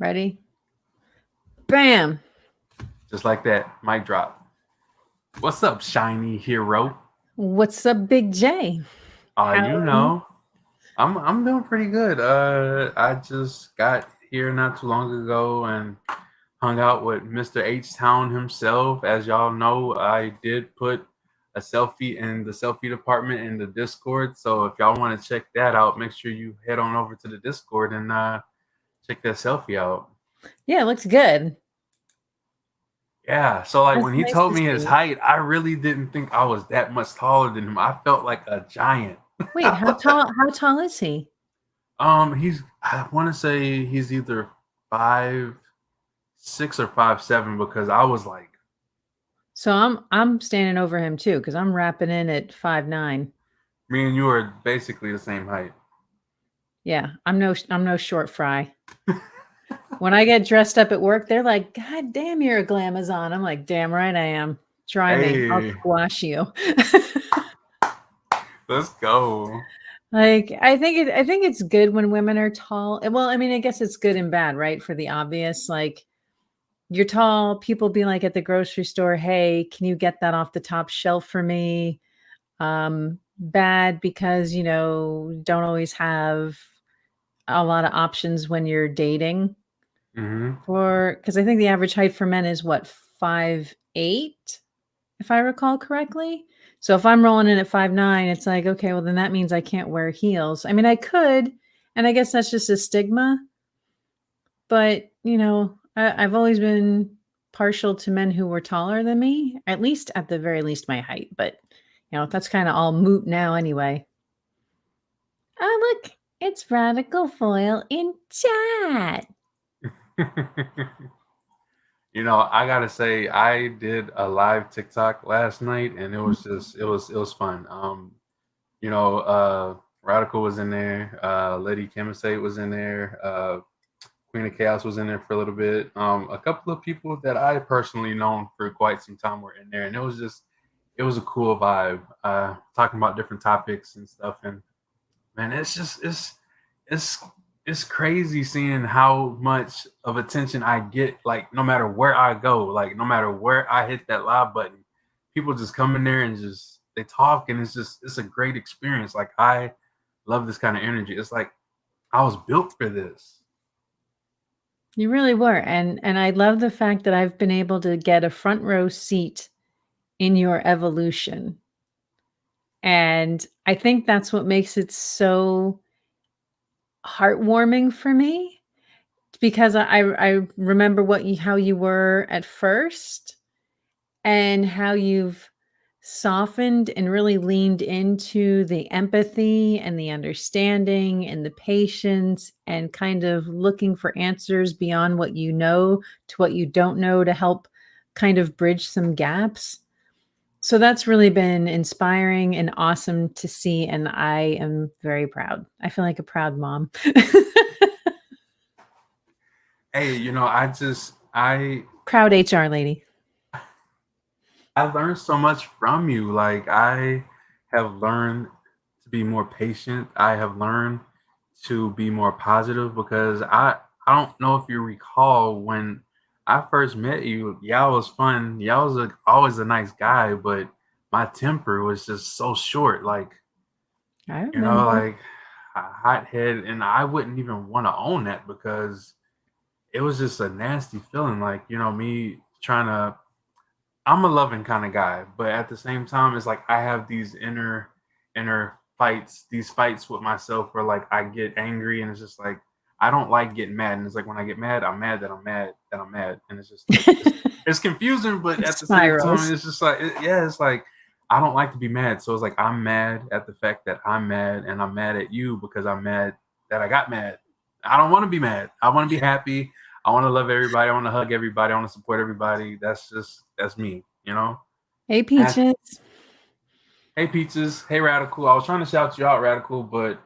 Ready? Bam. Just like that. Mic drop. What's up, shiny hero? What's up, Big J? How You are you? know, I'm doing pretty good. I just got here not too long ago and hung out with Mr. H Town himself. As y'all know, I did put a selfie in the selfie department in the Discord. So if y'all want to check that out, make sure you head on over to the Discord and check that selfie out. Yeah, it looks good. Yeah, so like That's when he nice told to me his see. height, I really didn't think I was that much taller than him. I felt like a giant. Wait, how tall is he? I want to say he's either 5'6" or 5'7" because I was like, So I'm standing over him too, because I'm wrapping in at 5'9". me and you are basically the same height. Yeah, I'm no short fry. When I get dressed up at work, they're like, "God damn, you're a glamazon." I'm like, "Damn right I am. Try me. I'll Hey, squash you." let's go. Like, I think it's good when women are tall. Well, I mean, I guess it's good and bad, right? For the obvious, like you're tall, people be like at the grocery store, "Hey, can you get that off the top shelf for me?" Bad because, don't always have a lot of options when you're dating Hmm. because I think the average height for men is what, 5'8", if I recall correctly. So if I'm rolling in at 5'9", it's like, okay, well then that means I can't wear heels. I mean, I could, and I guess that's just a stigma, but I've always been partial to men who were taller than me, at the very least my height, but that's kind of all moot now anyway. Oh, look, it's Radical Foil in chat. I gotta say, I did a live TikTok last night, and it was just it was fun. Radical was in there, Lady Kemisate was in there, Queen of Chaos was in there for a little bit. A couple of people that I personally known for quite some time were in there, and it was a cool vibe. Talking about different topics and stuff, and man, it's it's crazy seeing how much of attention I get. Like no matter where I go, like no matter where I hit that live button, people just come in there and just they talk, and it's a great experience. Like I love this kind of energy. It's like I was built for this. You really were, and I love the fact that I've been able to get a front row seat in your evolution. And I think that's what makes it so heartwarming for me because I remember how you were at first and how you've softened and really leaned into the empathy and the understanding and the patience and kind of looking for answers beyond what you know to what you don't know to help kind of bridge some gaps. So that's really been inspiring and awesome to see. And I am very proud. I feel like a proud mom. Hey, Proud HR lady. I learned so much from you. Like I have learned to be more patient. I have learned to be more positive because I don't know if you recall when I first met you. Y'all was fun. Y'all was always a nice guy, but my temper was just so short. Like I remember. like a hothead, and I wouldn't even want to own that because it was just a nasty feeling. Like me trying to I'm a loving kind of guy, but at the same time, it's like I have these inner fights, these fights with myself where like I get angry and it's just like I don't like getting mad. And it's like when I get mad, I'm mad that I'm mad that I'm mad. And it's just like it's confusing, but It at the same time, spirals. it's just like it's like I don't like to be mad. So it's like I'm mad at the fact that I'm mad and I'm mad at you because I'm mad that I got mad. I don't want to be mad. I want to be happy. I want to love everybody. I want to hug everybody. I want to support everybody. That's me. Hey, And Peaches. hey, Peaches. Hey, Radical. I was trying to shout you out, Radical, but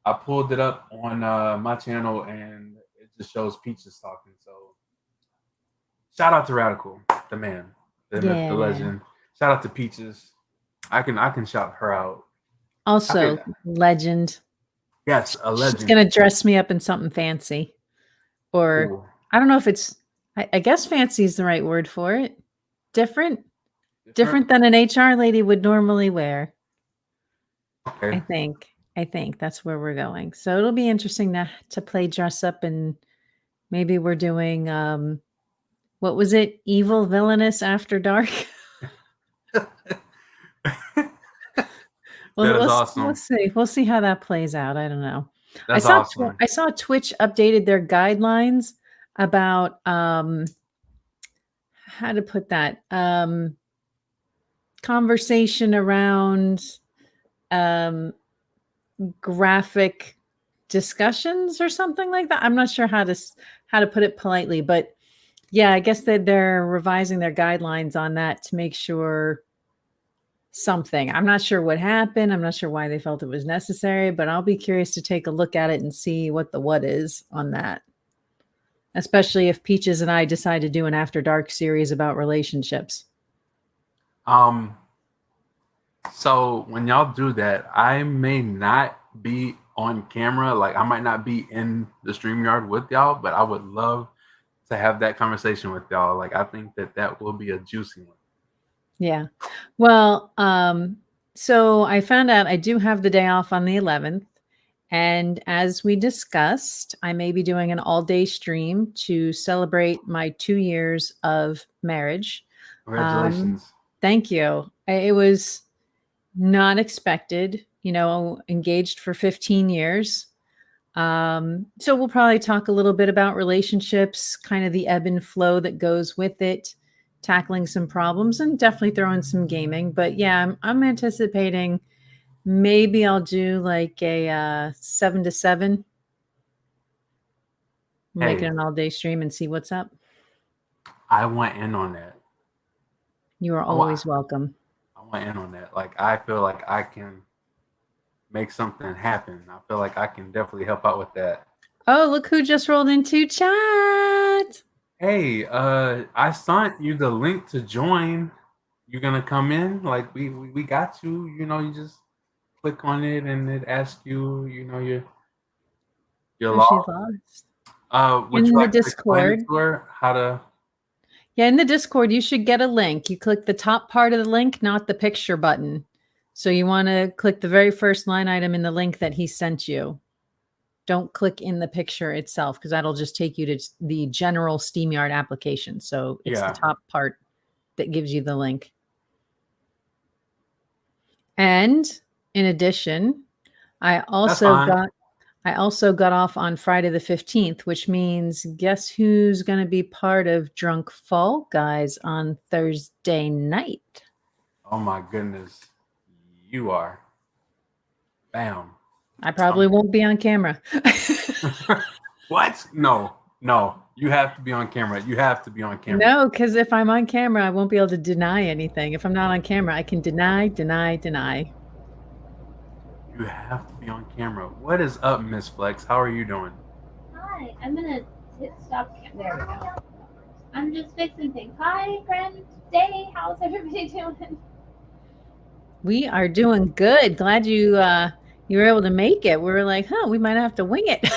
I pulled it up on my channel and it just shows Peaches talking. So shout out to Radical, the man, the myth, the Yeah. legend. Shout out to Peaches. I can shout her out. I Also, could. legend. Yes, a She's legend. gonna dress me up in something fancy, or Ooh. I don't know if it's, I guess fancy is the right word for it. Different, Different. different than an HR lady would normally wear. Okay. I think that's where we're going. So it'll be interesting to play dress up, and maybe we're doing what was it? Evil Villainous After Dark. Well, That is we'll awesome. see. We'll see how that plays out. I don't know. That's awesome. I saw Twitch updated their guidelines about how to put that conversation around um graphic discussions or something like that. I'm not sure how to put it politely, but yeah, I guess that they're revising their guidelines on that to make sure something. I'm not sure what happened. I'm not sure why they felt it was necessary, but I'll be curious to take a look at it and see what the what is on that. Especially if Peaches and I decide to do an After Dark series about relationships. Um, so when y'all do that, I may not be on camera. Like I might not be in the StreamYard with y'all, but I would love to have that conversation with y'all. Like I think that will be a juicy one. Yeah. Well, so I found out I do have the day off on the 11th. And as we discussed, I may be doing an all day stream to celebrate my 2 years of marriage. Congratulations. Thank you. It was not expected, engaged for 15 years. So we'll probably talk a little bit about relationships, kind of the ebb and flow that goes with it, tackling some problems, and definitely throw in some gaming. But yeah, I'm anticipating maybe I'll do like a 7 to 7, make it Hey, an all day stream and see what's up. I want in on that. You are I want always welcome. I want in on that. Like I feel like I can make something happen. I feel like I can definitely help out with that. Oh, look who just rolled into chat. Hey, I sent you the link to join. You're gonna come in. Like we got you. You just click on it and it asks you. You're Oh, she's lost. lost. Would you In the like to explain it Discord. to her how to? Yeah, in the Discord, you should get a link. You click the top part of the link, not the picture button. So you want to click the very first line item in the link that he sent you. Don't click in the picture itself, because that'll just take you to the general SteamYard application. So it's the Yeah, top part that gives you the link. And in addition, I that's also fine. got off on Friday the 15th, which means guess who's going to be part of Drunk Fall Guys on Thursday night? Oh my goodness, you are. Bam. I probably won't be on camera. What? No, no. You have to be on camera. You have to be on camera. No, because if I'm on camera, I won't be able to deny anything. If I'm not on camera, I can deny. You have to be on camera. What is up, Miss Flex? How are you doing? Hi, I'm gonna stop. There we go. I'm just fixing things. Hi, friend. Day. How's everybody doing? We are doing good. Glad you were able to make it. We were like, we might have to wing it.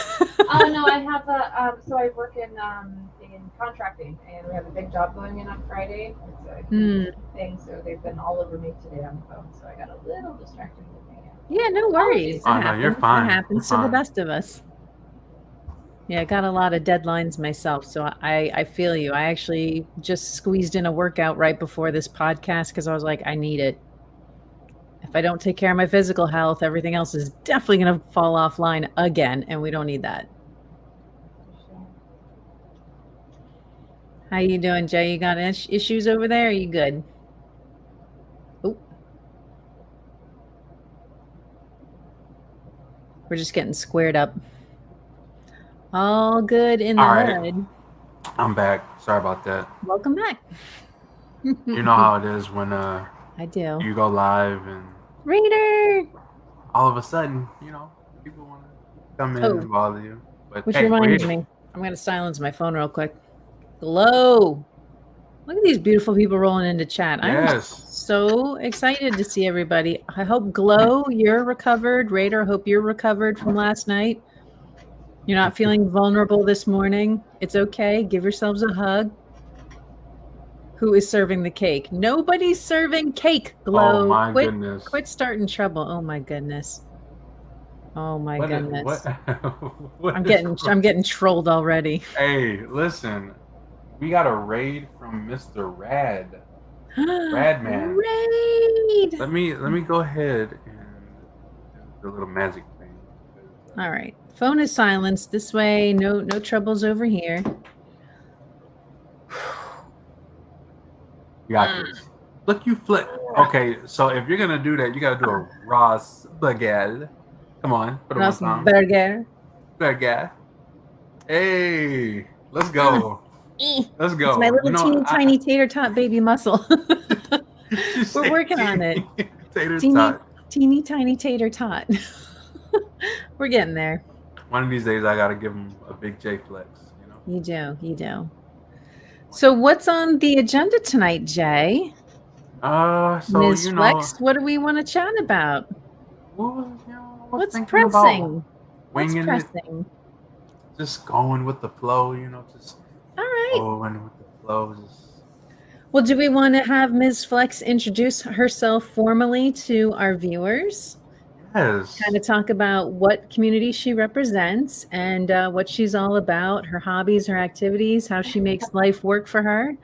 Oh no, I have a so I work in contracting, and we have a big job going in on Friday. It's a thing, so they've been all over me today on the phone. So I got a little distracted with me. Yeah, no worries. Oh no, you're fine. It happens to the best of us. Yeah, I got a lot of deadlines myself, so I feel you. I actually just squeezed in a workout right before this podcast because I was like, I need it. If I don't take care of my physical health, everything else is definitely going to fall offline again, and we don't need that. How you doing, Jay? You got issues over there? Are you good? Oh, we're just getting squared up. All good in the hood. I'm back. Sorry about that. Welcome back. You know how it is when I do. you go live and Reader. all of a sudden, people want to come in and bother you. But Which hey, reminds me, I'm going to silence my phone real quick. Glow. Look at these beautiful people rolling into chat. Yes. I'm so excited to see everybody. I hope Glow, you're recovered. Raider, I hope you're recovered from last night. You're not feeling vulnerable this morning. It's okay. Give yourselves a hug. Who is serving the cake? Nobody's serving cake, Oh Glow. my goodness. Quit starting trouble. Oh my goodness. Oh my What goodness. what I'm is getting trolled already. Hey, listen. We got a raid from Mr. Radman. Raid. Let me go ahead and do the little magic thing. 'Cause, All right. Phone is silenced. This way, no troubles over here. you got this. Look, you flip. Okay, so if you're gonna do that, you gotta do a Ross Bagel. Come on, put it one time. Burger. Bagel. Hey, let's go. Let's It's my go. You little know, teeny tiny tater tot baby muscle. you We're say working on it. tater Teeny tot. teeny tiny tater tot. We're getting there. One of these days, I gotta give him a big J flex. You know. You do. You do. So what's on the agenda tonight, Jay? So Ms. Flex, what do we want to chat about? I was What's thinking about pressing? What's winging it, pressing? just going with the flow. Just All right. going with the flow. Just Well, do we want to have Ms. Flex introduce herself formally to our viewers? yes, Kind of talk about what community she represents and what she's all about, her hobbies, her activities, how she makes life work for her.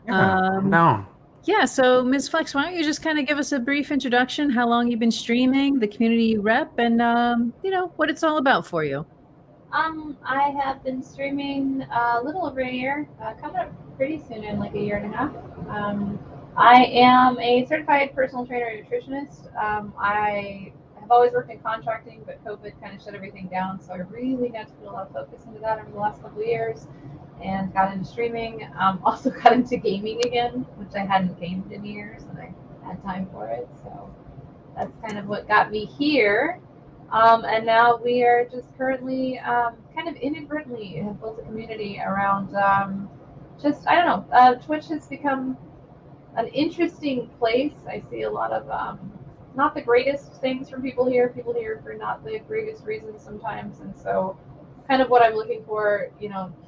yeah. I'm Um, down. yeah, so Ms. Flex, why don't you just kind of give us a brief introduction, how long you've been streaming, the community you rep, and what it's all about for you. I have been streaming a little over a year, coming up pretty soon in like a year and a half. Um, I am a certified personal trainer and nutritionist. I have always worked in contracting, but COVID kind of shut everything down, so I really got to put a lot of focus into that over the last couple of years, and got into streaming. Also got into gaming again, which I hadn't gamed in years, and I had time for it. So that's kind of what got me here. And now we are just currently kind of inadvertently have built a community around just, I don't know, Twitch has become an interesting place. I see a lot of not the greatest things from people here for not the greatest reasons sometimes. And so kind of what I'm looking for,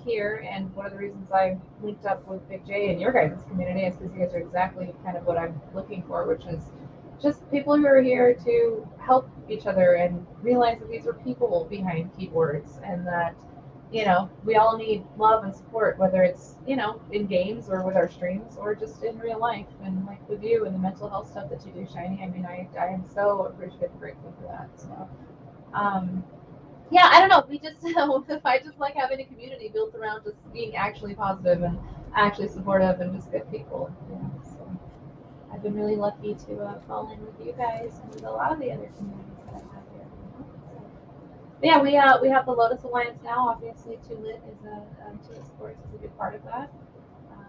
here, and one of the reasons I linked up with Big J and your guys' community is because you guys are exactly kind of what I'm looking for, which is just people who are here to help each other and realize that these are people behind keyboards, and that we all need love and support, whether it's in games or with our streams or just in real life, and like with you and the mental health stuff that you do, Shiny. I mean, I am so appreciative and grateful for that. So yeah, I don't know. We just I just like having a community built around just being actually positive and actually supportive and just good people. So I've been really lucky to fall in with you guys and with a lot of the other communities that I have here. So, but yeah, we have the Lotus Alliance now. Obviously, Too Lit is Too Lit Sports is a big part of that. Um,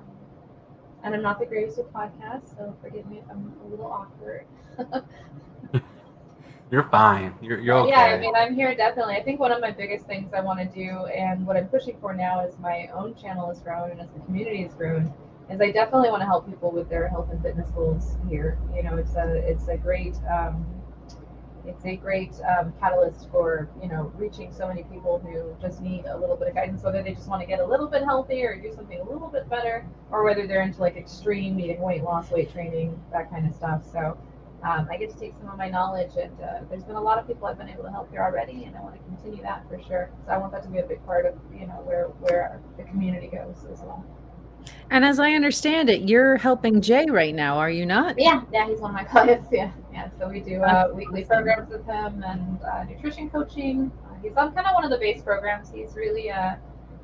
and I'm not the greatest with podcasts, so forgive me if I'm a little awkward. You're fine. You're Yeah, I okay. mean, I'm here definitely. I think one of my biggest things I want to do, and what I'm pushing for now as my own channel has grown and as the community has grown, is I definitely want to help people with their health and fitness goals here. It's a great catalyst for reaching so many people who just need a little bit of guidance, whether they just want to get a little bit healthier or do something a little bit better, or whether they're into like extreme needing weight loss, weight training, that kind of stuff. So I get to take some of my knowledge, and there's been a lot of people I've been able to help here already, and I want to continue that for sure. So I want that to be a big part of where the community goes as well. And as I understand it, you're helping Jay right now, are you not? Yeah, he's one of my clients. Yeah. So we do weekly programs with him and nutrition coaching. He's on kind of one of the base programs. He's really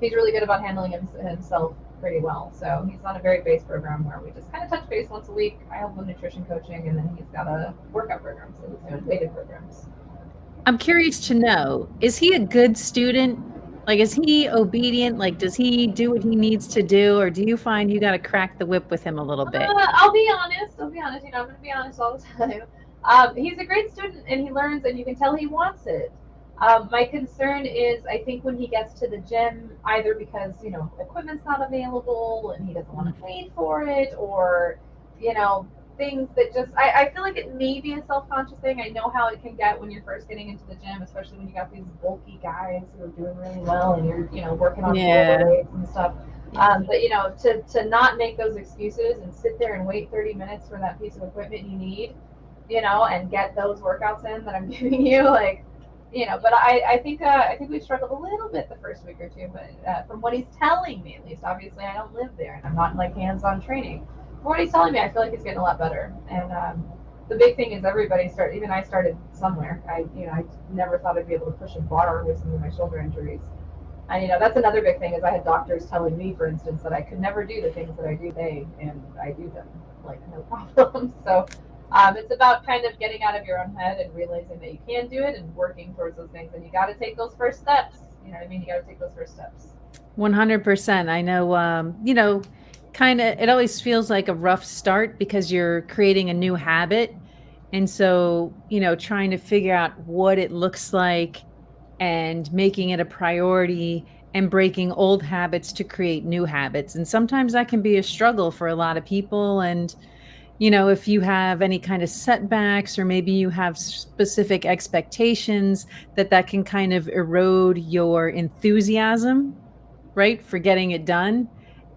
good about handling himself pretty well. So he's on a very base program where we just kind of touch base once a week. I help with nutrition coaching, and then he's got a workout program, so he's doing weighted programs. I'm curious to know, is he a good student? Like, is he obedient? Like, does he do what he needs to do? Or do you find you got to crack the whip with him a little bit? I'll be honest. I'm going to be honest all the time. He's a great student, and he learns, and you can tell he wants it. My concern is, I think when he gets to the gym, either because equipment's not available and he doesn't want to pay for it, or things that just I feel like it may be a self-conscious thing. I know how it can get when you're first getting into the gym, especially when you got these bulky guys who are doing really well and you're working on global Yeah. weights and stuff. Yeah. But to not make those excuses and sit there and wait 30 minutes for that piece of equipment you need, and get those workouts in that I'm giving you, like, But I think we struggled a little bit the first week or two, but from what he's telling me, at least, obviously I don't live there and I'm not like hands-on training. From what he's telling me, I feel like he's getting a lot better. And the big thing is even I started somewhere. I never thought I'd be able to push a bar with some of my shoulder injuries. And that's another big thing is I had doctors telling me, for instance, that I could never do the things that I do today, and I do them like no problem. So it's about kind of getting out of your own head and realizing that you can do it and working towards those things. And you got to take those first steps. You know what I mean? You got to take those first steps. 100%. I know, kind of, it always feels like a rough start because you're creating a new habit. And so, trying to figure out what it looks like and making it a priority and breaking old habits to create new habits. And sometimes that can be a struggle for a lot of people. And, if you have any kind of setbacks or maybe you have specific expectations, that can kind of erode your enthusiasm, right, for getting it done.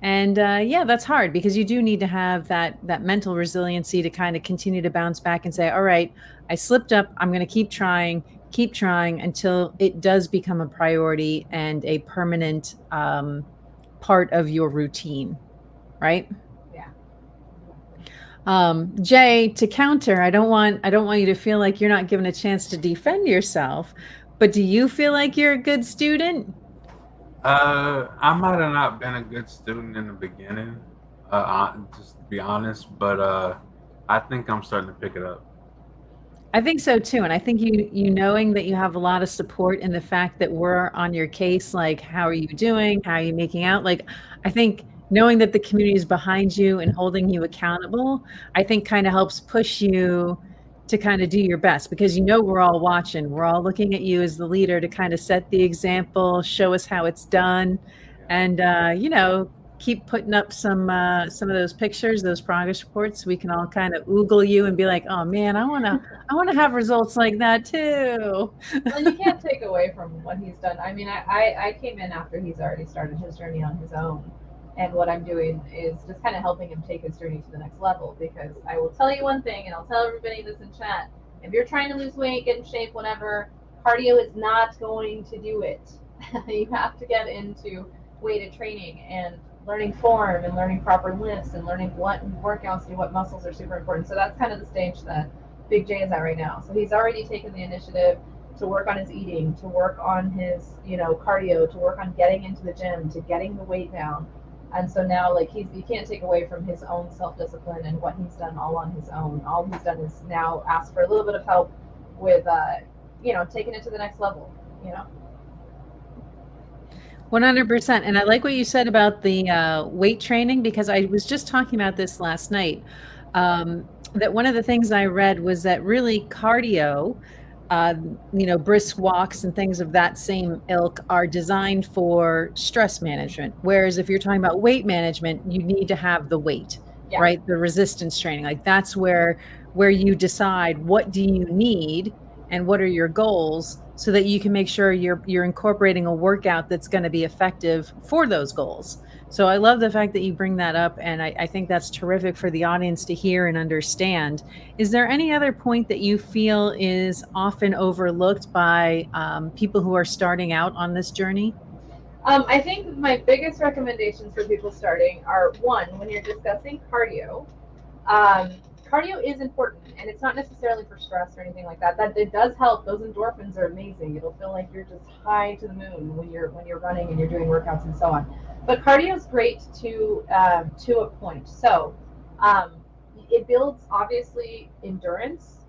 And yeah, that's hard because you do need to have that mental resiliency to kind of continue to bounce back and say, all right, I slipped up, I'm going to keep trying until it does become a priority and a permanent part of your routine, right? Yeah. Jay, to counter, I don't want you to feel like you're not given a chance to defend yourself, but do you feel like you're a good student? I might have not been a good student in the beginning, just to be honest, but I think I'm starting to pick it up. I think so too, and I think you knowing that you have a lot of support in the fact that we're on your case, like, "How are you doing? How are you making out?" Like, I think knowing that the community is behind you and holding you accountable, I think kinda helps push you to kinda do your best because we're all watching. We're all looking at you as the leader to kinda set the example, show us how it's done, Yeah. and, keep putting up some of those pictures, those progress reports, so we can all kinda oogle you and be like, "Oh, man, I wanna have results like that too." Well, you can't take away from what he's done. I mean, I came in after he's already started his journey on his own. And what I'm doing is just kind of helping him take his journey to the next level. Because I will tell you one thing, and I'll tell everybody this in chat. If you're trying to lose weight, get in shape, whatever, cardio is not going to do it. You have to get into weighted training and learning form and learning proper lifts and learning what workouts do what muscles are super important. So that's kind of the stage that Big J is at right now. So he's already taken the initiative to work on his eating, to work on his, cardio, to work on getting into the gym, to getting the weight down. And so now, like, you can't take away from his own self discipline and what he's done all on his own. All he's done is now ask for a little bit of help with, taking it to the next level. You know. 100%, and I like what you said about the, weight training because I was just talking about this last night, that one of the things I read was that really cardio, brisk walks and things of that same ilk are designed for stress management, whereas if you're talking about weight management, you need to have the weight, Yeah. right? The resistance training, like, that's where you decide what do you need and what are your goals so that you can make sure you're incorporating a workout that's going to be effective for those goals. So I love the fact that you bring that up, and I think that's terrific for the audience to hear and understand. Is there any other point that you feel is often overlooked by people who are starting out on this journey? I think my biggest recommendations for people starting are one, when you're discussing cardio, um, cardio is important, and it's not necessarily for stress or anything like that. That it does help. Those endorphins are amazing. It'll feel like you're just high to the moon when you're running and you're doing workouts and so on. But cardio is great to a point. So um, it builds obviously endurance.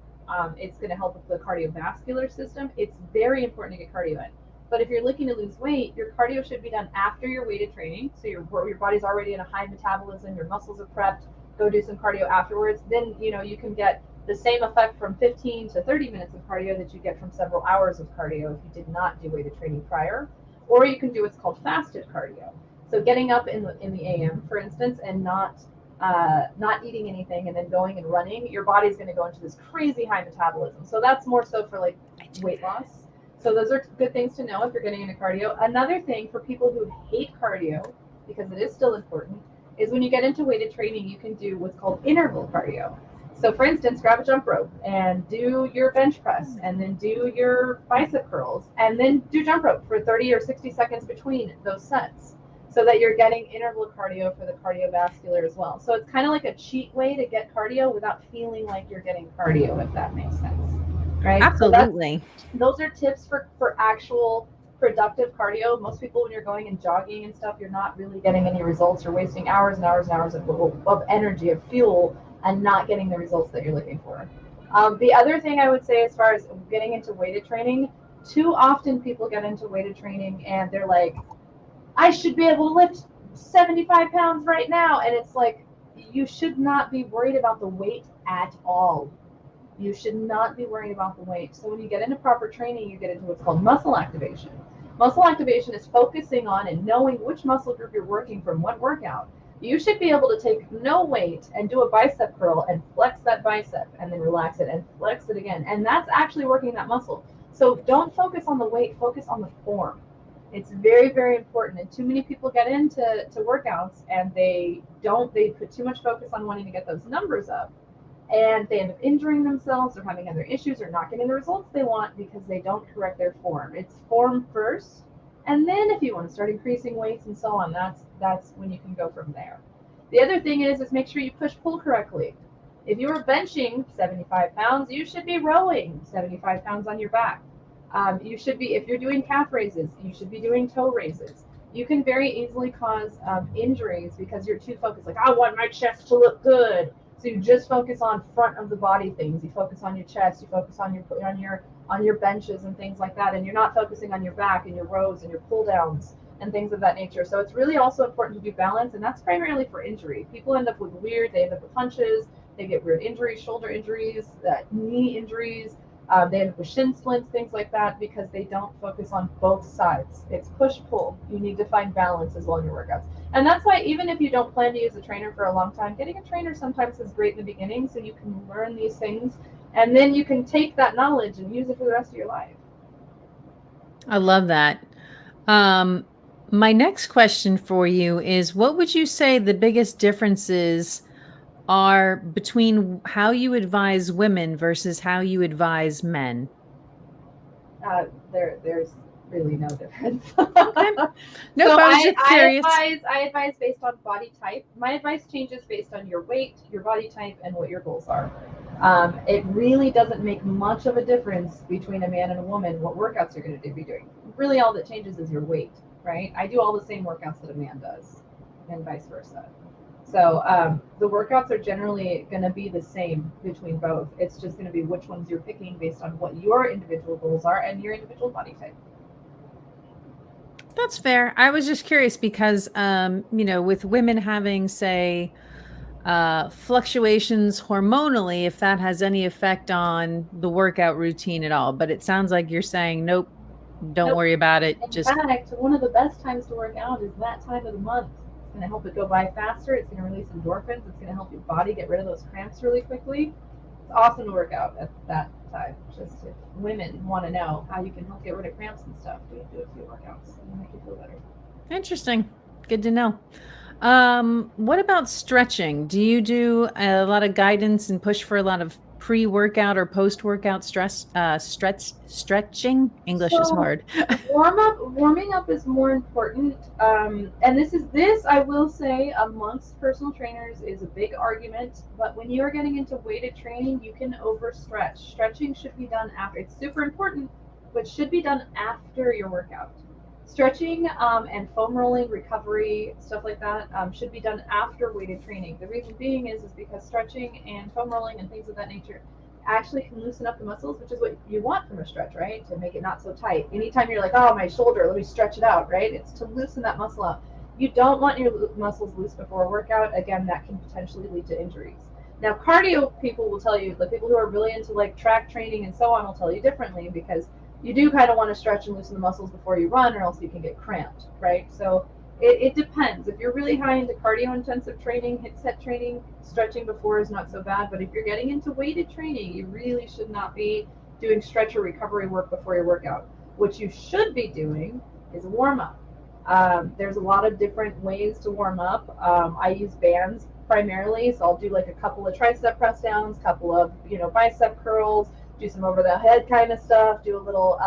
It's going to help with the cardiovascular system. It's very important to get cardio in. But if you're looking to lose weight, your cardio should be done after your weighted training. So your body's already in a high metabolism, your muscles are prepped. Go do some cardio afterwards. Then you can get the same effect from 15 to 30 minutes of cardio that you get from several hours of cardio if you did not do weighted training prior. Or you can do what's called fasted cardio. So getting up in the AM, for instance, and not not eating anything and then going and running, your body's going to go into this crazy high metabolism. So that's more so for like weight loss. So those are good things to know if you're getting into cardio. Another thing for people who hate cardio, because it is still important, is when you get into weighted training, you can do what's called interval cardio. So for instance, grab a jump rope and do your bench press and then do your bicep curls and then do jump rope for 30 or 60 seconds between those sets, so that you're getting interval cardio for the cardiovascular as well. So it's kind of like a cheat way to get cardio without feeling like you're getting cardio, if that makes sense. Right? Absolutely. So those are tips for actual productive cardio. Most people, when you're going and jogging and stuff, you're not really getting any results. You're wasting hours and hours and hours of energy, of fuel, and not getting the results that you're looking for. The other thing I would say, as far as getting into weighted training, too often people get into weighted training and they're like, I should be able to lift 75 pounds right now. And it's like, you should not be worried about the weight at all. You should not be worried about the weight. So when you get into proper training, you get into what's called muscle activation. Muscle activation is focusing on and knowing which muscle group you're working from what workout. You should be able to take no weight and do a bicep curl and flex that bicep and then relax it and flex it again. And that's actually working that muscle. So don't focus on the weight, focus on the form. It's very, very important. And too many people get into workouts and they put too much focus on wanting to get those numbers up. And they end up injuring themselves or having other issues or not getting the results they want because they don't correct their form. It's form first, and then if you want to start increasing weights and so on, that's when you can go from there. The other thing is make sure you push pull correctly. If you are benching 75 pounds, you should be rowing 75 pounds on your back. You should be, if you're doing calf raises, you should be doing toe raises. You can very easily cause injuries because you're too focused. Like, I want my chest to look good. So you just focus on front of the body things. You focus on your chest. You focus on your benches and things like that. And you're not focusing on your back and your rows and your pull downs and things of that nature. So it's really also important to do balance, and that's primarily for injury. People end up with they end up with punches. They get weird injuries, shoulder injuries, knee injuries. They end up with shin splints, things like that, because they don't focus on both sides. It's push-pull. You need to find balance as well in your workouts. And that's why even if you don't plan to use a trainer for a long time, getting a trainer sometimes is great in the beginning so you can learn these things, and then you can take that knowledge and use it for the rest of your life. I love that. My next question for you is, what would you say the biggest differences are between how you advise women versus how you advise men? There's really no difference. Okay. Nope, So I was just curious. I advise based on body type. My advice changes based on your weight, your body type, and what your goals are. It really doesn't make much of a difference between a man and a woman what workouts you're going to be doing. Really, all that changes is your weight, right? I do all the same workouts that a man does, and vice versa. So the workouts are generally going to be the same between both. It's just going to be which ones you're picking based on what your individual goals are and your individual body type. That's fair. I was just curious because, with women having, say, fluctuations hormonally, if that has any effect on the workout routine at all. But it sounds like you're saying, nope, don't Nope. worry about it. In fact, one of the best times to work out is that time of the month. It's going to help it go by faster. It's going to release endorphins. It's going to help your body get rid of those cramps really quickly. It's awesome to work out at that time. Just if women want to know how you can help get rid of cramps and stuff, do a few workouts and make you feel better. Interesting. Good to know. What about stretching? Do you do a lot of guidance and push for a lot of pre-workout or post-workout stretching? English is So hard. warming up is more important. And this I will say amongst personal trainers is a big argument. But when you're getting into weighted training, you can overstretch. Stretching should be done after. It's super important, but should be done after your workout. Stretching and foam rolling, recovery, stuff like that should be done after weighted training. The reason being is because stretching and foam rolling and things of that nature actually can loosen up the muscles, which is what you want from a stretch, right? To make it not so tight. Anytime you're like, oh, my shoulder, let me stretch it out, right? It's to loosen that muscle out. You don't want your muscles loose before a workout. Again, that can potentially lead to injuries. Now, cardio people will tell you, the people who are really into like track training and so on will tell you differently, because you do kind of want to stretch and loosen the muscles before you run, or else you can get cramped, right? So It depends. If you're really high into cardio intensive training, hit set training, stretching before is not so bad. But if you're getting into weighted training, you really should not be doing stretch or recovery work before your workout. What you should be doing is a warm up. There's a lot of different ways to warm up. I use bands primarily, so I'll do like a couple of tricep press downs, couple of bicep curls, do some over the head kind of stuff, do a little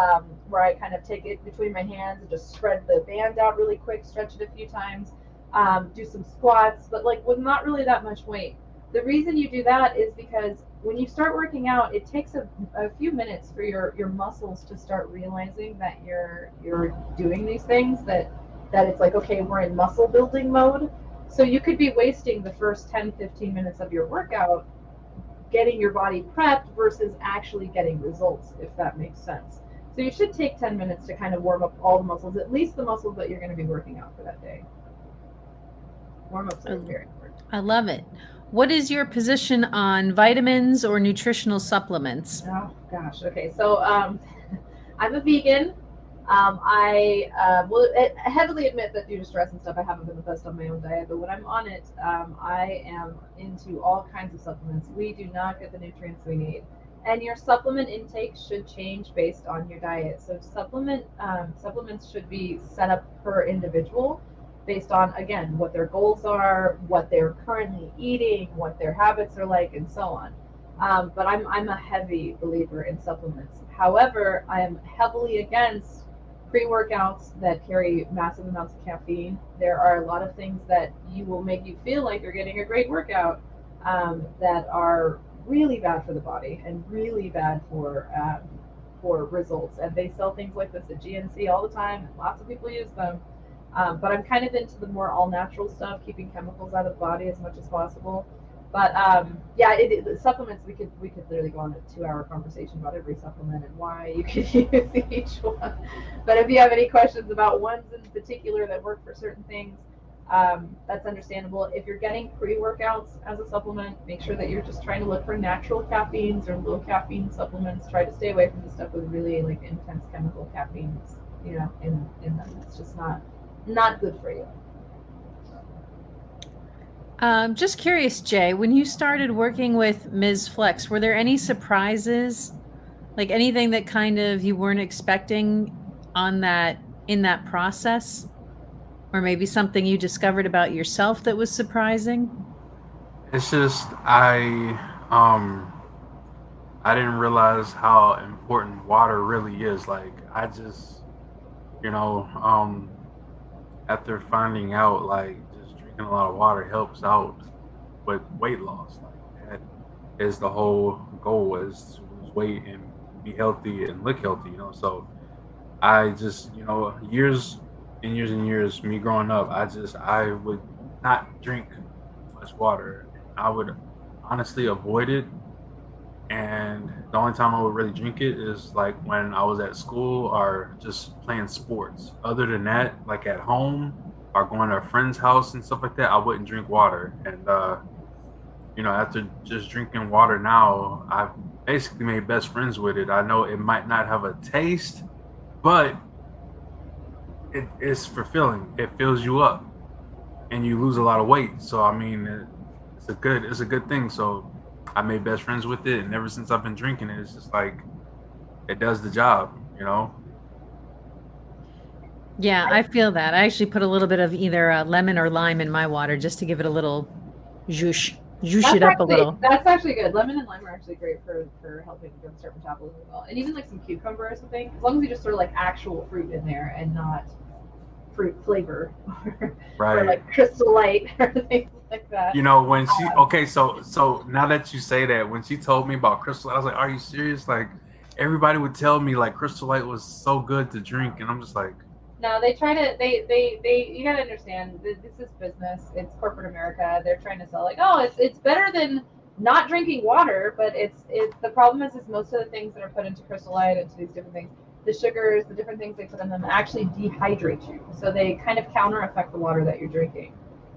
where I kind of take it between my hands and just spread the band out really quick, stretch it a few times, do some squats, but like with not really that much weight. The reason you do that is because when you start working out, it takes a few minutes for your muscles to start realizing that you're doing these things, that it's like, okay, we're in muscle building mode. So you could be wasting the first 10-15 minutes of your workout getting your body prepped versus actually getting results, if that makes sense. So you should take 10 minutes to kind of warm up all the muscles, at least the muscles that you're going to be working out for that day. Warm-ups are very important. I love it. What is your position on vitamins or nutritional supplements? Oh gosh. Okay. So I'm a vegan. I will heavily admit that due to stress and stuff, I haven't been the best on my own diet. But when I'm on it, I am into all kinds of supplements. We do not get the nutrients we need, and your supplement intake should change based on your diet. So supplements should be set up per individual, based on again what their goals are, what they're currently eating, what their habits are like, and so on. But I'm a heavy believer in supplements. However, I am heavily against pre-workouts that carry massive amounts of caffeine. There are a lot of things that you will make you feel like you're getting a great workout that are really bad for the body and really bad for results. And they sell things like this at GNC all the time, and lots of people use them. But I'm kind of into the more all natural stuff, keeping chemicals out of the body as much as possible. But yeah, supplements, we could literally go on a 2-hour conversation about every supplement and why you could use each one. But if you have any questions about ones in particular that work for certain things, that's understandable. If you're getting pre-workouts as a supplement, make sure that you're just trying to look for natural caffeines or low caffeine supplements. Try to stay away from the stuff with really like intense chemical caffeines, in them. It's just not good for you. Just curious, Jay, when you started working with Ms. Flex, were there any surprises, like anything that kind of you weren't expecting in that process? Or maybe something you discovered about yourself that was surprising? It's just I didn't realize how important water really is. Like I just you know after finding out like just drinking a lot of water helps out with weight loss. Like that is the whole goal, is to lose weight and be healthy and look healthy. So I just, years and years and years, me growing up, I would not drink much water. I would honestly avoid it. And the only time I would really drink it is like when I was at school or just playing sports. Other than that, like at home or going to a friend's house and stuff like that, I wouldn't drink water. And, after just drinking water now, I've basically made best friends with it. I know it might not have a taste, but it's fulfilling. It fills you up, and you lose a lot of weight. So I mean, it's a good thing. So I made best friends with it, and ever since I've been drinking it, it's just like it does the job. Yeah, I feel that. I actually put a little bit of either lemon or lime in my water just to give it a little zhoosh it up a little. That's actually good. Lemon and lime are actually great for helping jumpstart metabolism as well. And even like some cucumber or something, as long as you just throw like actual fruit in there and not fruit flavor or like Crystal Light or things like that. When she so now that you say that, when she told me about Crystal Light, I was like, are you serious? Like everybody would tell me like Crystal Light was so good to drink, and I'm just like, no, they try to. They. You gotta understand. This is business. It's corporate America. They're trying to sell like, oh, it's better than not drinking water. But it's the problem is most of the things that are put into Crystal Light, into these different things, the sugars, the different things they put in them actually dehydrate you. So they kind of counter effect the water that you're drinking.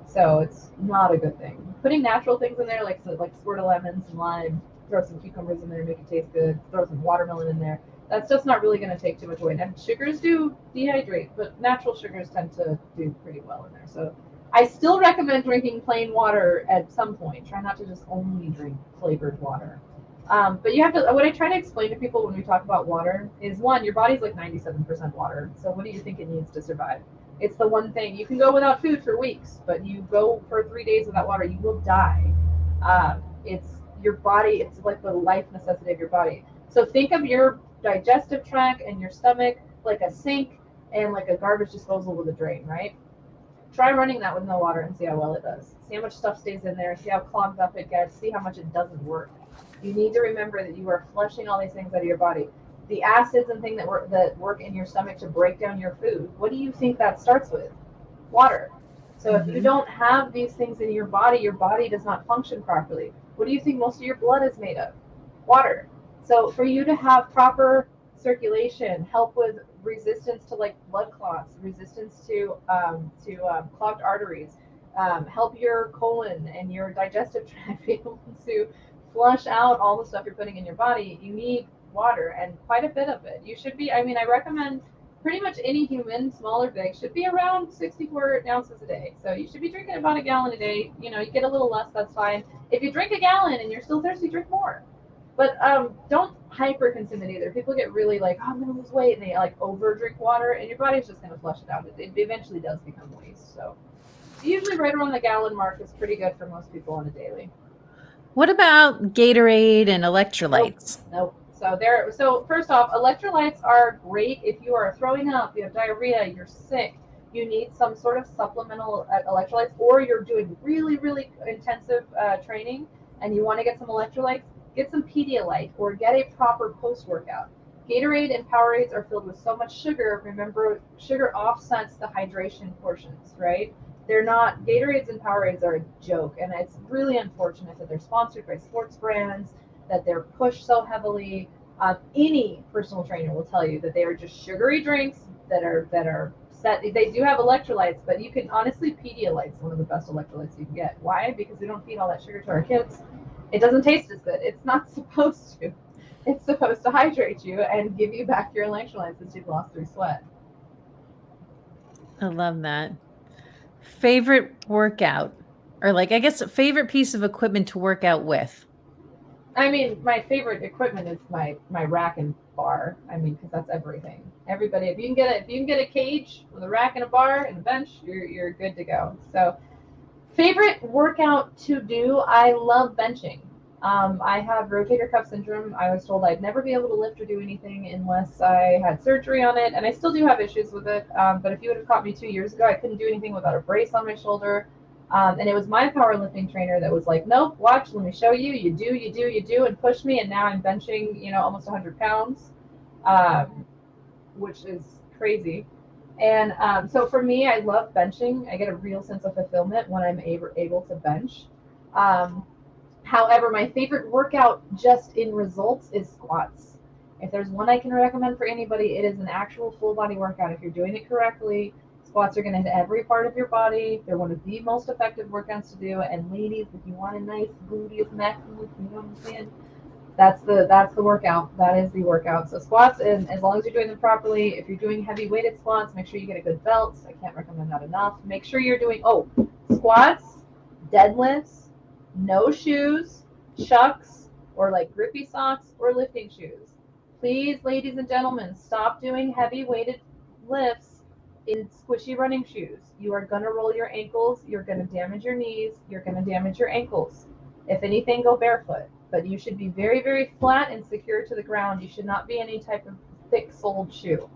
So it's not a good thing. Putting natural things in there, like squirt of lemon, some lime, throw some cucumbers in there, make it taste good. Throw some watermelon in there. That's just not really going to take too much away. And sugars do dehydrate, but natural sugars tend to do pretty well in there. So I still recommend drinking plain water at some point. Try not to just only drink flavored water. But you have to, what I try to explain to people when we talk about water is one, your body's like 97% water. So what do you think it needs to survive? It's the one thing. You can go without food for weeks, but you go for 3 days without water, you will die. It's your body, it's like the life necessity of your body. So think of your digestive tract and your stomach like a sink and like a garbage disposal with a drain, right? Try running that with no water and see how well it does. See how much stuff stays in there, see how clogged up it gets, see how much it doesn't work. You need to remember that you are flushing all these things out of your body. The acids and things that work in your stomach to break down your food, what do you think that starts with? Water. So if you don't have these things in your body does not function properly. What do you think most of your blood is made of? Water. So for you to have proper circulation, help with resistance to like blood clots, resistance to clogged arteries, help your colon and your digestive tract be able to flush out all the stuff you're putting in your body, you need water, and quite a bit of it. You should be, I mean, I recommend pretty much any human, small or big, should be around 64 ounces a day. So you should be drinking about a gallon a day. You know, you get a little less, that's fine. If you drink a gallon and you're still thirsty, drink more. But don't hyper consume it either. People get really like, oh, I'm going to lose weight, and they like over drink water, and your body's just going to flush it out. It eventually does become waste. So usually right around the gallon mark is pretty good for most people on a daily. What about Gatorade and electrolytes? Nope. So first off, electrolytes are great if you are throwing up, you have diarrhea, you're sick, you need some sort of supplemental electrolytes, or you're doing really, really intensive training and you want to get some electrolytes, get some Pedialyte or get a proper post-workout. Gatorade and Powerades are filled with so much sugar. Remember, sugar offsets the hydration portions, right? They're not, Gatorades and Powerades are a joke, and it's really unfortunate that they're sponsored by sports brands, that they're pushed so heavily. Any personal trainer will tell you that they are just sugary drinks that are set. They do have electrolytes, but you can honestly, Pedialyte's one of the best electrolytes you can get. Why? Because we don't feed all that sugar to our kids. It doesn't taste as good. It's not supposed to. It's supposed to hydrate you and give you back your electrolytes as you've lost through sweat. I love that. Favorite workout, or like, I guess, a favorite piece of equipment to work out with? I mean, my favorite equipment is my rack and bar. I mean, because that's everything. Everybody, if you can get a cage with a rack and a bar and a bench, you're good to go. So, favorite workout to do, I love benching. I have rotator cuff syndrome. I was told I'd never be able to lift or do anything unless I had surgery on it, and I still do have issues with it. But if you would have caught me 2 years ago, I couldn't do anything without a brace on my shoulder. And it was my powerlifting trainer that was like, nope, watch, let me show you. You do, and push me. And now I'm benching, almost 100 pounds, which is crazy. And so for me, I love benching. I get a real sense of fulfillment when I'm able to bench. However, my favorite workout just in results is squats. If there's one I can recommend for anybody, it is an actual full body workout. If you're doing it correctly, squats are going to hit every part of your body. They're one of the most effective workouts to do. And ladies, if you want a nice gluteus maximus, you know what I'm saying? That's the workout. That is the workout. So squats, and as long as you're doing them properly, if you're doing heavy weighted squats, make sure you get a good belt. I can't recommend that enough. Make sure you're doing squats, deadlifts, no shoes, chucks, or like grippy socks or lifting shoes. Please, ladies and gentlemen, stop doing heavy weighted lifts in squishy running shoes. You are going to roll your ankles, you're going to damage your knees, you're going to damage your ankles. If anything, go barefoot. But you should be very, very flat and secure to the ground. You should not be any type of thick-soled shoe.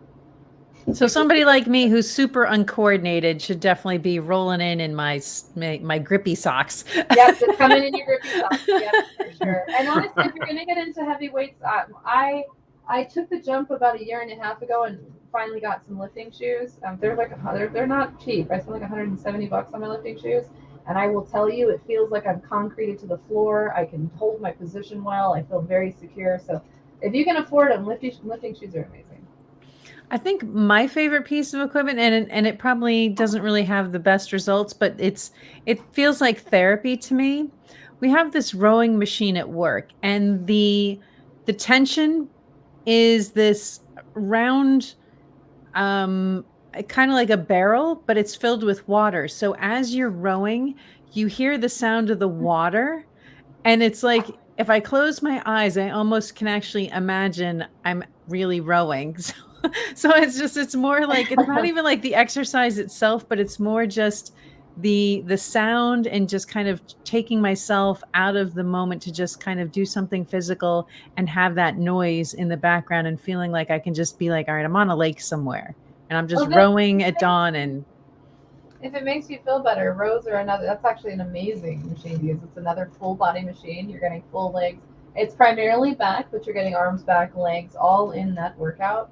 So somebody like me who's super uncoordinated should definitely be rolling in my grippy socks. Yes, it's coming in your grippy socks. Yes, for sure. And honestly, if you're going to get into heavy weights, I took the jump about 1.5 years ago and finally got some lifting shoes. They're not cheap. I spent like $170 on my lifting shoes. And I will tell you, it feels like I'm concreted to the floor. I can hold my position well. I feel very secure. So if you can afford them, lifting shoes are amazing. I think my favorite piece of equipment, and it probably doesn't really have the best results, but it feels like therapy to me. We have this rowing machine at work, and the tension is this round, kind of like a barrel, but it's filled with water. So as you're rowing, you hear the sound of the water. And it's like, if I close my eyes, I almost can actually imagine I'm really rowing. So it's more like, it's not even like the exercise itself, but it's more just the sound and just kind of taking myself out of the moment to just kind of do something physical and have that noise in the background and feeling like I can just be like, all right, I'm on a lake somewhere and I'm just Well, this, rowing at dawn. And if it makes you feel better, rows are another. That's actually an amazing machine to use. It's another full body machine. You're getting full legs. It's primarily back, but you're getting arms, back, legs, all in that workout.